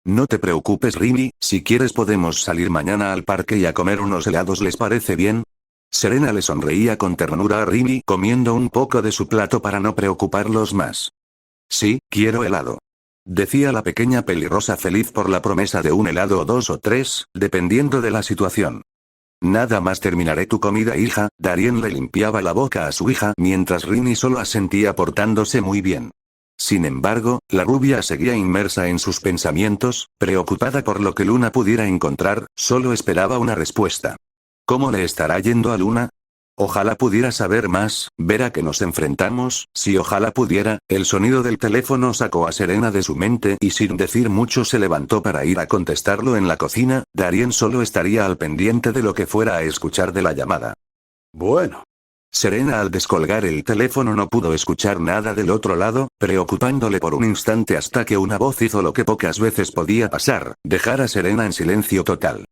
A: No te preocupes Rini, si quieres podemos salir mañana al parque y a comer unos helados ¿les parece bien? Serena le sonreía con ternura a Rini comiendo un poco de su plato para no preocuparlos más. Sí, quiero helado. decía la pequeña pelirrosa feliz por la promesa de un helado o 2 o 3, dependiendo de la situación. Nada más terminaré tu comida, hija. Darien le limpiaba la boca a su hija mientras Rini solo asentía portándose muy bien. Sin embargo, la rubia seguía inmersa en sus pensamientos, preocupada por lo que Luna pudiera encontrar, solo esperaba una respuesta. ¿Cómo le estará yendo a Luna? Ojalá pudiera saber más, ver a qué nos enfrentamos, si ojalá pudiera. El sonido del teléfono sacó a Serena de su mente y sin decir mucho se levantó para ir a contestarlo en la cocina. Darien solo estaría al pendiente de lo que fuera a escuchar de la llamada.
B: Bueno.
A: Serena al descolgar el teléfono no pudo escuchar nada del otro lado, preocupándole por un instante hasta que una voz hizo lo que pocas veces podía pasar, dejar a Serena en silencio total.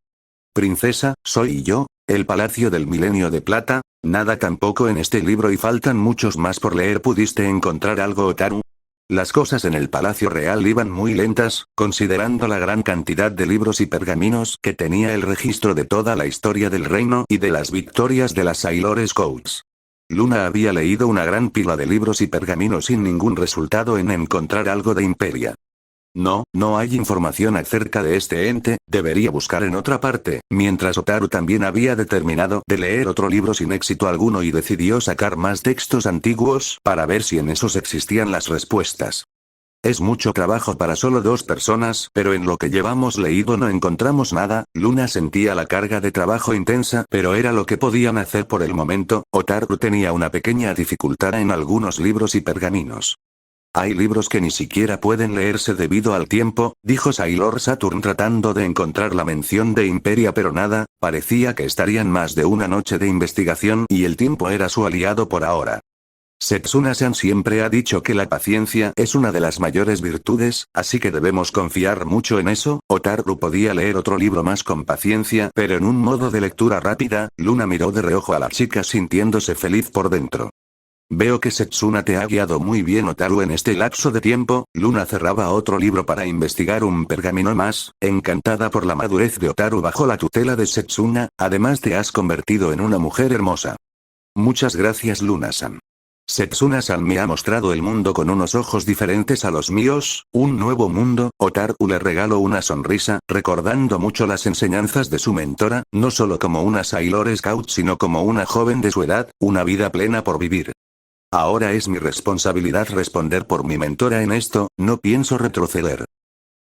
A: Princesa, soy yo, el Palacio del Milenio de Plata. Nada tampoco en este libro y faltan muchos más por leer. ¿Pudiste encontrar algo, Otaru? Las cosas en el Palacio Real iban muy lentas, considerando la gran cantidad de libros y pergaminos que tenía el registro de toda la historia del reino y de las victorias de las Sailor Scouts. Luna había leído una gran pila de libros y pergaminos sin ningún resultado en encontrar algo de Imperia. No hay información acerca de este ente, debería buscar en otra parte, mientras Otaru también había determinado de leer otro libro sin éxito alguno y decidió sacar más textos antiguos para ver si en esos existían las respuestas. Es mucho trabajo para solo 2 personas, pero en lo que llevamos leído no encontramos nada. Luna sentía la carga de trabajo intensa, pero era lo que podían hacer por el momento. Otaru tenía una pequeña dificultad en algunos libros y pergaminos. Hay libros que ni siquiera pueden leerse debido al tiempo, dijo Sailor Saturn tratando de encontrar la mención de Imperia, pero nada, parecía que estarían más de una noche de investigación y el tiempo era su aliado por ahora. Setsuna-san siempre ha dicho que la paciencia es una de las mayores virtudes, así que debemos confiar mucho en eso. Otaru podía leer otro libro más con paciencia, pero en un modo de lectura rápida. Luna miró de reojo a la chica sintiéndose feliz por dentro. Veo que Setsuna te ha guiado muy bien, Otaru, en este lapso de tiempo. Luna cerraba otro libro para investigar un pergamino más, encantada por la madurez de Otaru bajo la tutela de Setsuna. Además te has convertido en una mujer hermosa. Muchas gracias, Luna-san. Setsuna-san me ha mostrado el mundo con unos ojos diferentes a los míos, un nuevo mundo. Otaru le regaló una sonrisa, recordando mucho las enseñanzas de su mentora, no solo como una Sailor Scout sino como una joven de su edad, una vida plena por vivir. Ahora es mi responsabilidad responder por mi mentora en esto, no pienso retroceder.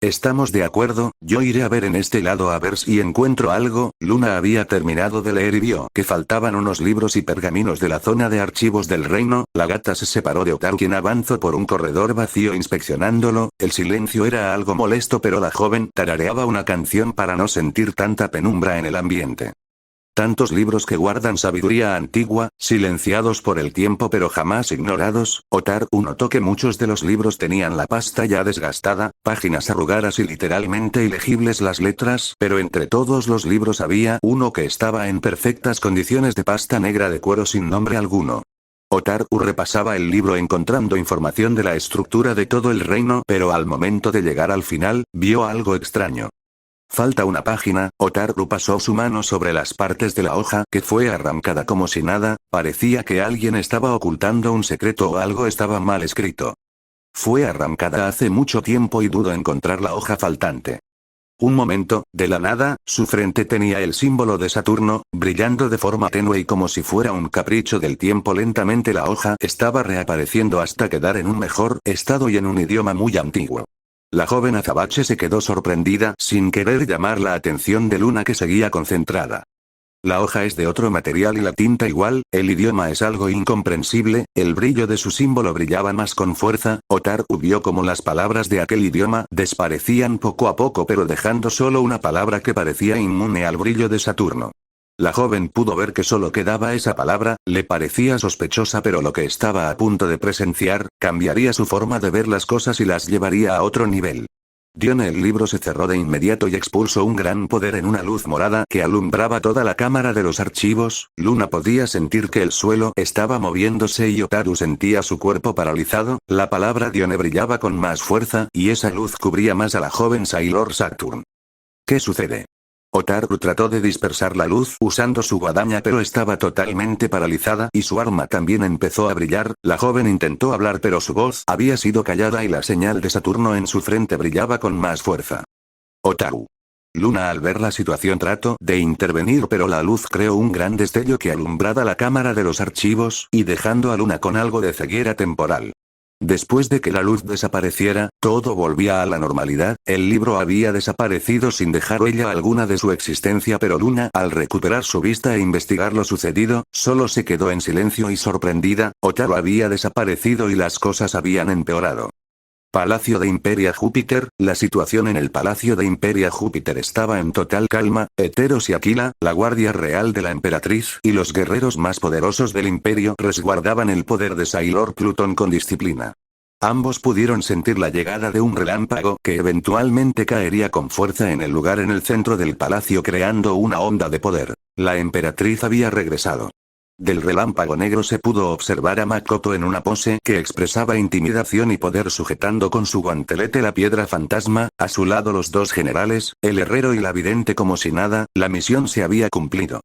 A: Estamos de acuerdo, yo iré a ver en este lado a ver si encuentro algo. Luna había terminado de leer y vio que faltaban unos libros y pergaminos de la zona de archivos del reino. La gata se separó de Otaru, quien avanzó por un corredor vacío inspeccionándolo. El silencio era algo molesto, pero la joven tarareaba una canción para no sentir tanta penumbra en el ambiente. Tantos libros que guardan sabiduría antigua, silenciados por el tiempo pero jamás ignorados. Otaru notó que muchos de los libros tenían la pasta ya desgastada, páginas arrugadas y literalmente ilegibles las letras, pero entre todos los libros había uno que estaba en perfectas condiciones de pasta negra de cuero sin nombre alguno. Otaru repasaba el libro encontrando información de la estructura de todo el reino, pero al momento de llegar al final, vio algo extraño. Falta una página. Otaru pasó su mano sobre las partes de la hoja que fue arrancada como si nada, parecía que alguien estaba ocultando un secreto o algo estaba mal escrito. Fue arrancada hace mucho tiempo y dudo encontrar la hoja faltante. Un momento, de la nada, su frente tenía el símbolo de Saturno, brillando de forma tenue y como si fuera un capricho del tiempo. Lentamente la hoja estaba reapareciendo hasta quedar en un mejor estado y en un idioma muy antiguo. La joven azabache se quedó sorprendida, sin querer llamar la atención de Luna, que seguía concentrada. La hoja es de otro material y la tinta igual, el idioma es algo incomprensible, el brillo de su símbolo brillaba más con fuerza. Otaru vio como las palabras de aquel idioma desaparecían poco a poco, pero dejando solo una palabra que parecía inmune al brillo de Saturno. La joven pudo ver que solo quedaba esa palabra, le parecía sospechosa, pero lo que estaba a punto de presenciar, cambiaría su forma de ver las cosas y las llevaría a otro nivel. Dione, el libro se cerró de inmediato y expulsó un gran poder en una luz morada que alumbraba toda la cámara de los archivos. Luna podía sentir que el suelo estaba moviéndose y Otaru sentía su cuerpo paralizado. La palabra Dione brillaba con más fuerza, y esa luz cubría más a la joven Sailor Saturn. ¿Qué sucede? Otaru trató de dispersar la luz usando su guadaña pero estaba totalmente paralizada y su arma también empezó a brillar. La joven intentó hablar pero su voz había sido callada y la señal de Saturno en su frente brillaba con más fuerza. Otaru. Luna al ver la situación trató de intervenir pero la luz creó un gran destello que alumbraba la cámara de los archivos y dejando a Luna con algo de ceguera temporal. Después de que la luz desapareciera, todo volvía a la normalidad, el libro había desaparecido sin dejar huella alguna de su existencia pero Luna, al recuperar su vista e investigar lo sucedido, solo se quedó en silencio y sorprendida. Otaru había desaparecido y las cosas habían empeorado. Palacio de Imperia Júpiter. La situación en el Palacio de Imperia Júpiter estaba en total calma. Heteros y Aquila, la guardia real de la emperatriz y los guerreros más poderosos del imperio resguardaban el poder de Sailor Pluton con disciplina. Ambos pudieron sentir la llegada de un relámpago que eventualmente caería con fuerza en el lugar en el centro del palacio creando una onda de poder. La emperatriz había regresado. Del relámpago negro se pudo observar a Makoto en una pose que expresaba intimidación y poder sujetando con su guantelete la piedra fantasma, a su lado los dos generales, el herrero y la vidente como si nada, la misión se había cumplido.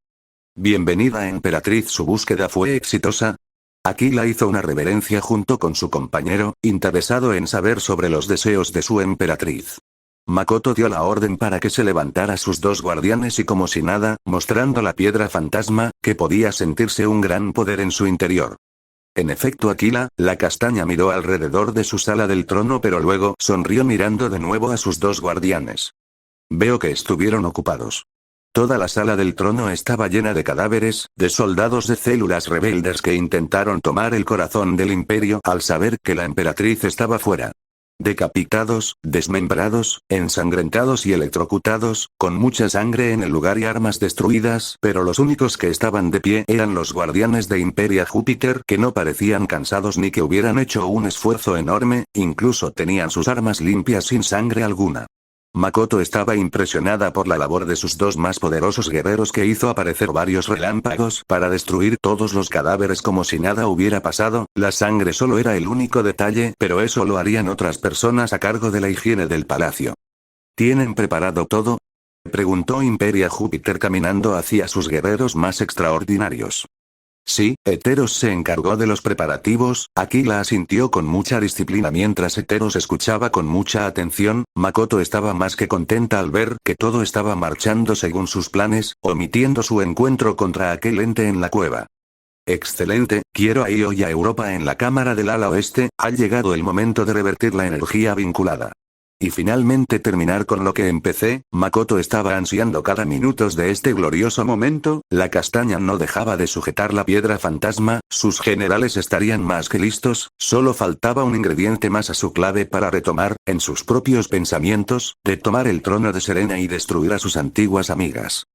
A: Bienvenida emperatriz, su búsqueda fue exitosa. Aquila hizo una reverencia junto con su compañero, interesado en saber sobre los deseos de su emperatriz. Makoto dio la orden para que se levantara sus dos guardianes y como si nada, mostrando la piedra fantasma, que podía sentirse un gran poder en su interior. En efecto Aquila, la castaña miró alrededor de su sala del trono pero luego sonrió mirando de nuevo a sus dos guardianes. Veo que estuvieron ocupados. Toda la sala del trono estaba llena de cadáveres, de soldados de células rebeldes que intentaron tomar el corazón del imperio al saber que la emperatriz estaba fuera. Decapitados, desmembrados, ensangrentados y electrocutados, con mucha sangre en el lugar y armas destruidas, pero los únicos que estaban de pie eran los guardianes de Imperia Júpiter que no parecían cansados ni que hubieran hecho un esfuerzo enorme, incluso tenían sus armas limpias sin sangre alguna. Makoto estaba impresionada por la labor de sus dos más poderosos guerreros que hizo aparecer varios relámpagos para destruir todos los cadáveres como si nada hubiera pasado. La sangre solo era el único detalle, pero eso lo harían otras personas a cargo de la higiene del palacio. ¿Tienen preparado todo?, preguntó Imperia Júpiter caminando hacia sus guerreros más extraordinarios. Sí, Heteros se encargó de los preparativos. Aquila asintió con mucha disciplina mientras Heteros escuchaba con mucha atención. Makoto estaba más que contenta al ver que todo estaba marchando según sus planes, omitiendo su encuentro contra aquel ente en la cueva. Excelente, quiero a Io y a Europa en la cámara del ala oeste. Ha llegado el momento de revertir la energía vinculada. Y finalmente terminar con lo que empecé. Makoto estaba ansiando cada minuto de este glorioso momento. La castaña no dejaba de sujetar la piedra fantasma, sus generales estarían más que listos, solo faltaba un ingrediente más a su clave para retomar, en sus propios pensamientos, de tomar el trono de Serena y destruir a sus antiguas amigas.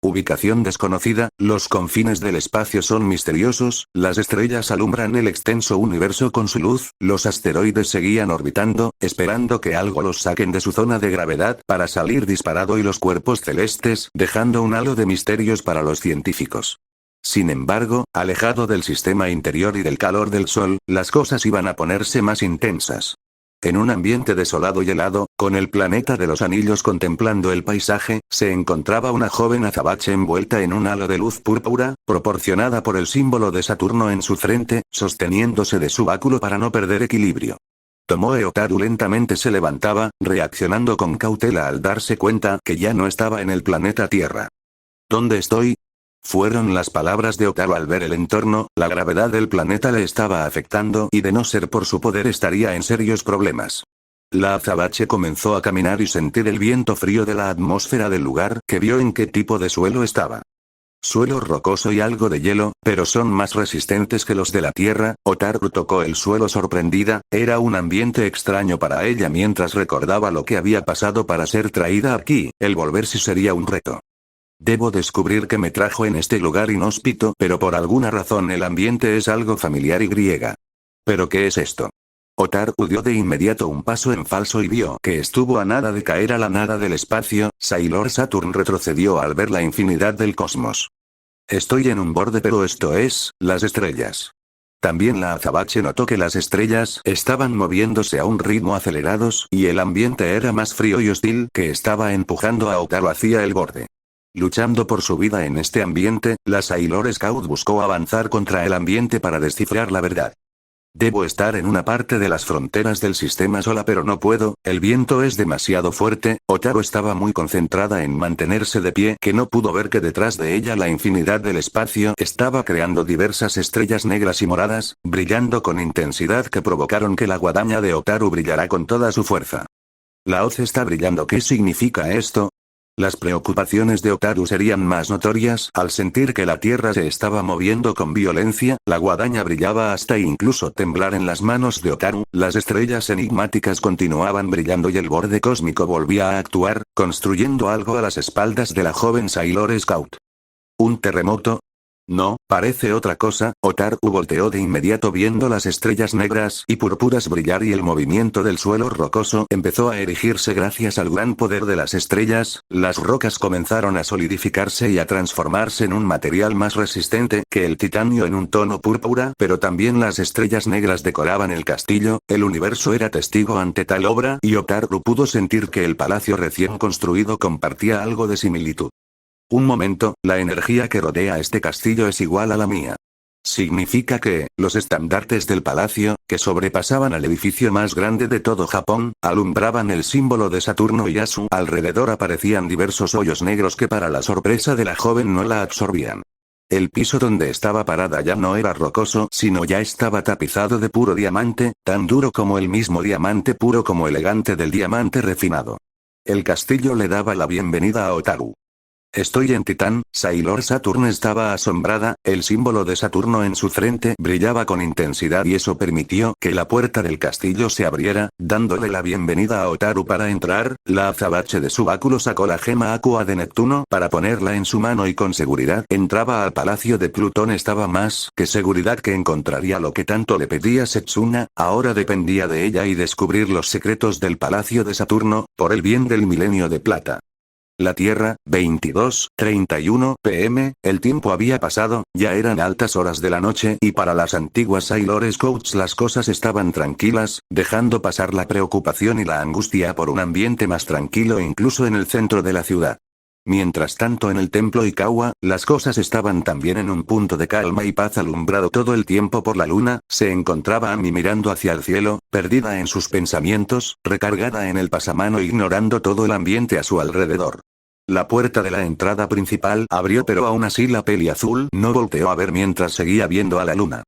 A: Ubicación desconocida, los confines del espacio son misteriosos, las estrellas alumbran el extenso universo con su luz, los asteroides seguían orbitando, esperando que algo los saquen de su zona de gravedad para salir disparado y los cuerpos celestes, dejando un halo de misterios para los científicos. Sin embargo, alejado del sistema interior y del calor del sol, las cosas iban a ponerse más intensas. En un ambiente desolado y helado, con el planeta de los anillos contemplando el paisaje, se encontraba una joven azabache envuelta en un halo de luz púrpura, proporcionada por el símbolo de Saturno en su frente, sosteniéndose de su báculo para no perder equilibrio. Tomoe Otaru lentamente se levantaba, reaccionando con cautela al darse cuenta que ya no estaba en el planeta Tierra. ¿Dónde estoy?, fueron las palabras de Otaru al ver el entorno. La gravedad del planeta le estaba afectando y de no ser por su poder estaría en serios problemas. La azabache comenzó a caminar y sentir el viento frío de la atmósfera del lugar, que vio en qué tipo de suelo estaba. Suelo rocoso y algo de hielo, pero son más resistentes que los de la tierra. Otaru tocó el suelo sorprendida, era un ambiente extraño para ella mientras recordaba lo que había pasado para ser traída aquí, el volverse sería un reto. Debo descubrir qué me trajo en este lugar inhóspito, pero por alguna razón el ambiente es algo familiar y griega. ¿Pero qué es esto? Otaru dio de inmediato un paso en falso y vio que estuvo a nada de caer a la nada del espacio. Sailor Saturn retrocedió al ver la infinidad del cosmos. Estoy en un borde, pero esto es, las estrellas. También la azabache notó que las estrellas estaban moviéndose a un ritmo acelerados y el ambiente era más frío y hostil que estaba empujando a Otaru hacia el borde. Luchando por su vida en este ambiente, la Sailor Scout buscó avanzar contra el ambiente para descifrar la verdad. Debo estar en una parte de las fronteras del sistema sola, pero no puedo, el viento es demasiado fuerte. Hotaru estaba muy concentrada en mantenerse de pie que no pudo ver que detrás de ella la infinidad del espacio estaba creando diversas estrellas negras y moradas, brillando con intensidad que provocaron que la guadaña de Hotaru brillara con toda su fuerza. La hoz está brillando. ¿Qué significa esto? Las preocupaciones de Hotaru serían más notorias al sentir que la tierra se estaba moviendo con violencia. La guadaña brillaba hasta incluso temblar en las manos de Hotaru, las estrellas enigmáticas continuaban brillando y el borde cósmico volvía a actuar, construyendo algo a las espaldas de la joven Sailor Scout. ¿Un terremoto? No, parece otra cosa. Hotaru volteó de inmediato viendo las estrellas negras y púrpuras brillar y el movimiento del suelo rocoso empezó a erigirse gracias al gran poder de las estrellas. Las rocas comenzaron a solidificarse y a transformarse en un material más resistente que el titanio en un tono púrpura, pero también las estrellas negras decoraban el castillo. El universo era testigo ante tal obra y Hotaru pudo sentir que el palacio recién construido compartía algo de similitud. Un momento, la energía que rodea este castillo es igual a la mía. Significa que, los estandartes del palacio, que sobrepasaban al edificio más grande de todo Japón, alumbraban el símbolo de Saturno y a su alrededor aparecían diversos hoyos negros que para la sorpresa de la joven no la absorbían. El piso donde estaba parada ya no era rocoso, sino ya estaba tapizado de puro diamante, tan duro como el mismo diamante, puro como elegante del diamante refinado. El castillo le daba la bienvenida a Hotaru. Estoy en Titán. Sailor Saturn estaba asombrada, el símbolo de Saturno en su frente brillaba con intensidad y eso permitió que la puerta del castillo se abriera, dándole la bienvenida a Hotaru para entrar. La azabache de su báculo sacó la gema Aqua de Neptuno para ponerla en su mano y con seguridad entraba al palacio de Plutón. Estaba más que seguridad que encontraría lo que tanto le pedía Setsuna, ahora dependía de ella y descubrir los secretos del palacio de Saturno, por el bien del milenio de plata. La Tierra, 22:31 p.m., el tiempo había pasado, ya eran altas horas de la noche y para las antiguas Sailor Scouts las cosas estaban tranquilas, dejando pasar la preocupación y la angustia por un ambiente más tranquilo incluso en el centro de la ciudad. Mientras tanto en el templo Ikawa, las cosas estaban también en un punto de calma y paz alumbrado todo el tiempo por la luna. Se encontraba Ami mirando hacia el cielo, perdida en sus pensamientos, recargada en el pasamano ignorando todo el ambiente a su alrededor. La puerta de la entrada principal abrió pero aún así la peli azul no volteó a ver mientras seguía viendo a la luna.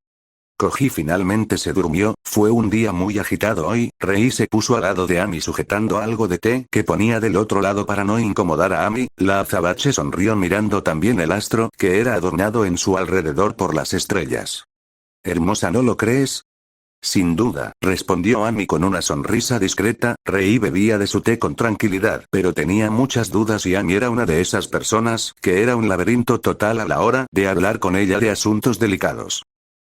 A: Koji finalmente se durmió. Fue un día muy agitado hoy. Rei se puso al lado de Ami sujetando algo de té que ponía del otro lado para no incomodar a Ami. La azabache sonrió mirando también el astro que era adornado en su alrededor por las estrellas. Hermosa, ¿no lo crees? Sin duda, respondió Ami con una sonrisa discreta. Rei bebía de su té con tranquilidad, pero tenía muchas dudas y Ami era una de esas personas que era un laberinto total a la hora de hablar con ella de asuntos delicados.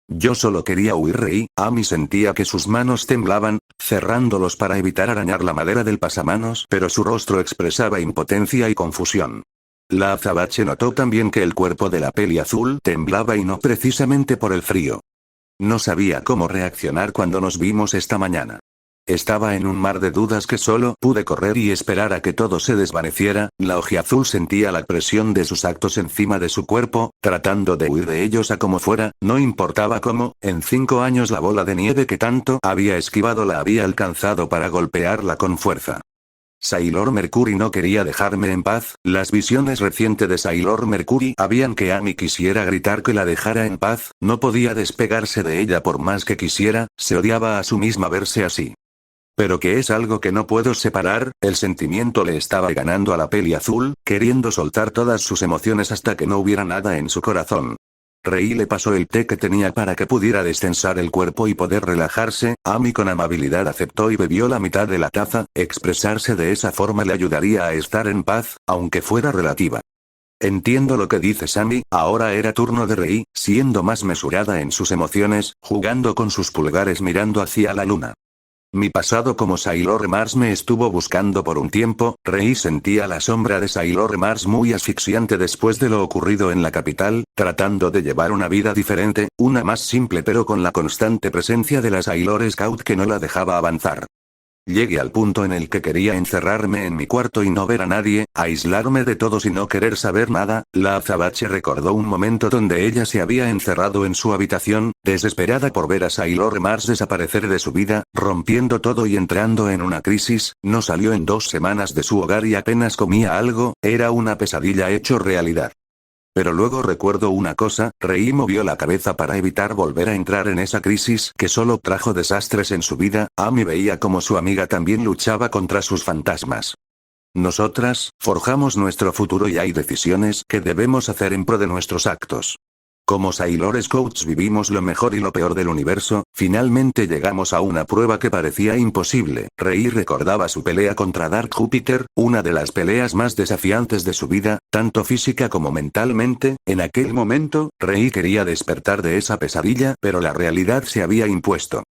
A: Yo solo quería huir. Rei. Ami sentía que sus manos temblaban, cerrándolos para evitar arañar la madera del pasamanos, pero su rostro expresaba impotencia y confusión. La azabache notó también que el cuerpo de la peli azul temblaba y no precisamente por el frío. No sabía cómo reaccionar cuando nos vimos esta mañana. Estaba en un mar de dudas que solo pude correr y esperar a que todo se desvaneciera. La ojiazul sentía la presión de sus actos encima de su cuerpo, tratando de huir de ellos a como fuera, no importaba cómo. En 5 años la bola de nieve que tanto había esquivado la había alcanzado para golpearla con fuerza. Sailor Mercury no quería dejarme en paz. Las visiones recientes de Sailor Mercury habían que Ami quisiera gritar que la dejara en paz. No podía despegarse de ella por más que quisiera. Se odiaba a sí misma verse así. Pero que es algo que no puedo separar. El sentimiento le estaba ganando a la peli azul, queriendo soltar todas sus emociones hasta que no hubiera nada en su corazón. Rei le pasó el té que tenía para que pudiera destensar el cuerpo y poder relajarse. Ami con amabilidad aceptó y bebió la mitad de la taza. Expresarse de esa forma le ayudaría a estar en paz, aunque fuera relativa. Entiendo lo que dices, Ami. Ahora era turno de Rei, siendo más mesurada en sus emociones, jugando con sus pulgares mirando hacia la luna. Mi pasado como Sailor Mars me estuvo buscando por un tiempo. Rei sentía la sombra de Sailor Mars muy asfixiante después de lo ocurrido en la capital, tratando de llevar una vida diferente, una más simple pero con la constante presencia de la Sailor Scout que no la dejaba avanzar. Llegué al punto en el que quería encerrarme en mi cuarto y no ver a nadie, aislarme de todos y no querer saber nada. La azabache recordó un momento donde ella se había encerrado en su habitación, desesperada por ver a Sailor Mars desaparecer de su vida, rompiendo todo y entrando en una crisis. No salió en 2 semanas de su hogar y apenas comía algo, era una pesadilla hecho realidad. Pero luego recuerdo una cosa, Rei movió la cabeza para evitar volver a entrar en esa crisis que solo trajo desastres en su vida. Amy veía como su amiga también luchaba contra sus fantasmas. Nosotras, forjamos nuestro futuro y hay decisiones que debemos hacer en pro de nuestros actos. Como Sailor Scouts vivimos lo mejor y lo peor del universo, finalmente llegamos a una prueba que parecía imposible. Rei recordaba su pelea contra Dark Júpiter, una de las peleas más desafiantes de su vida, tanto física como mentalmente. En aquel momento, Rei quería despertar de esa pesadilla, pero la realidad se había impuesto.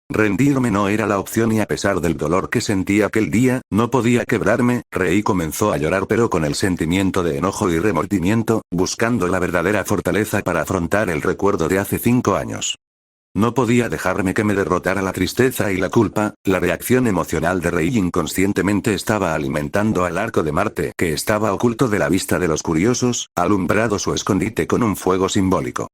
A: Rendirme no era la opción y a pesar del dolor que sentí aquel día, no podía quebrarme. Rei comenzó a llorar pero con el sentimiento de enojo y remordimiento, buscando la verdadera fortaleza para afrontar el recuerdo de hace 5 años. No podía dejarme que me derrotara la tristeza y la culpa. La reacción emocional de Rei inconscientemente estaba alimentando al arco de Marte que estaba oculto de la vista de los curiosos, alumbrado su escondite con un fuego simbólico.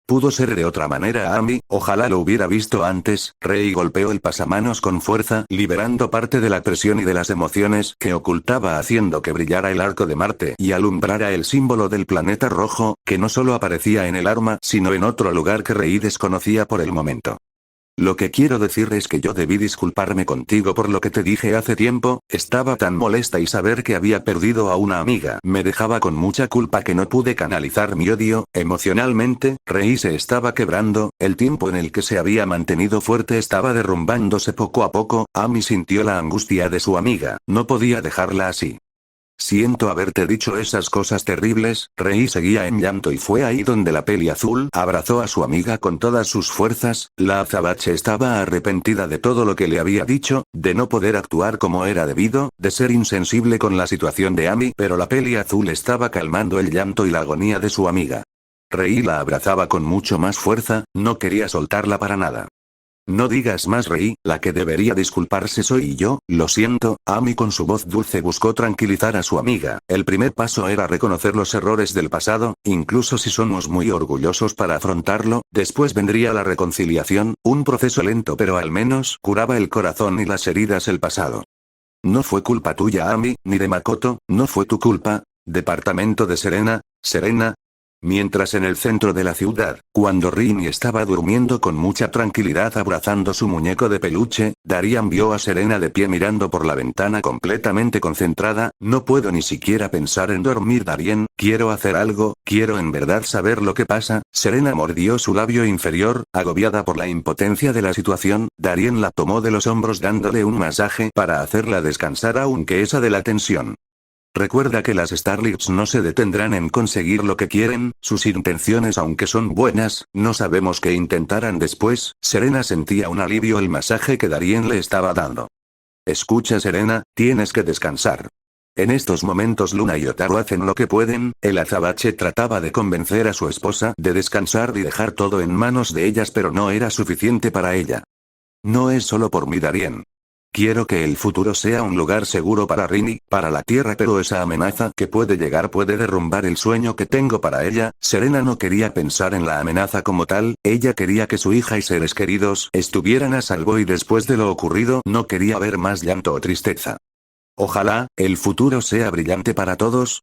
A: Pudo ser de otra manera, Amy, ojalá lo hubiera visto antes. Rei golpeó el pasamanos con fuerza, liberando parte de la presión y de las emociones que ocultaba, haciendo que brillara el arco de Marte y alumbrara el símbolo del planeta rojo, que no solo aparecía en el arma, sino en otro lugar que Rei desconocía por el momento. Lo que quiero decir es que yo debí disculparme contigo por lo que te dije hace tiempo. Estaba tan molesta y saber que había perdido a una amiga me dejaba con mucha culpa que no pude canalizar mi odio. Emocionalmente, Rei se estaba quebrando, el tiempo en el que se había mantenido fuerte estaba derrumbándose poco a poco. Amy sintió la angustia de su amiga, no podía dejarla así. Siento haberte dicho esas cosas terribles. Rei seguía en llanto y fue ahí donde la peli azul abrazó a su amiga con todas sus fuerzas. La azabache estaba arrepentida de todo lo que le había dicho, de no poder actuar como era debido, de ser insensible con la situación de Amy, pero la peli azul estaba calmando el llanto y la agonía de su amiga. Rei la abrazaba con mucho más fuerza, no quería soltarla para nada. No digas más, Rei, la que debería disculparse soy yo. Lo siento. Amy con su voz dulce buscó tranquilizar a su amiga. El primer paso era reconocer los errores del pasado, incluso si somos muy orgullosos para afrontarlo. Después vendría la reconciliación, un proceso lento pero al menos curaba el corazón y las heridas el pasado. No fue culpa tuya, Amy, ni de Makoto, no fue tu culpa. Departamento de Serena. Mientras en el centro de la ciudad, cuando Rini estaba durmiendo con mucha tranquilidad abrazando su muñeco de peluche, Darien vio a Serena de pie mirando por la ventana completamente concentrada. No puedo ni siquiera pensar en dormir, Darien, quiero hacer algo, quiero en verdad saber lo que pasa. Serena mordió su labio inferior, agobiada por la impotencia de la situación. Darien la tomó de los hombros dándole un masaje para hacerla descansar aunque esa de la tensión. Recuerda que las Starlets no se detendrán en conseguir lo que quieren, sus intenciones aunque son buenas, no sabemos qué intentarán después. Serena sentía un alivio el masaje que Darien le estaba dando. Escucha, Serena, tienes que descansar. En estos momentos Luna y Otaru hacen lo que pueden. El azabache trataba de convencer a su esposa de descansar y dejar todo en manos de ellas, pero no era suficiente para ella. No es solo por mí, Darien. Quiero que el futuro sea un lugar seguro para Rini, para la Tierra, pero esa amenaza que puede llegar puede derrumbar el sueño que tengo para ella. Serena no quería pensar en la amenaza como tal, ella quería que su hija y seres queridos estuvieran a salvo y después de lo ocurrido no quería ver más llanto o tristeza. Ojalá, el futuro sea brillante para todos.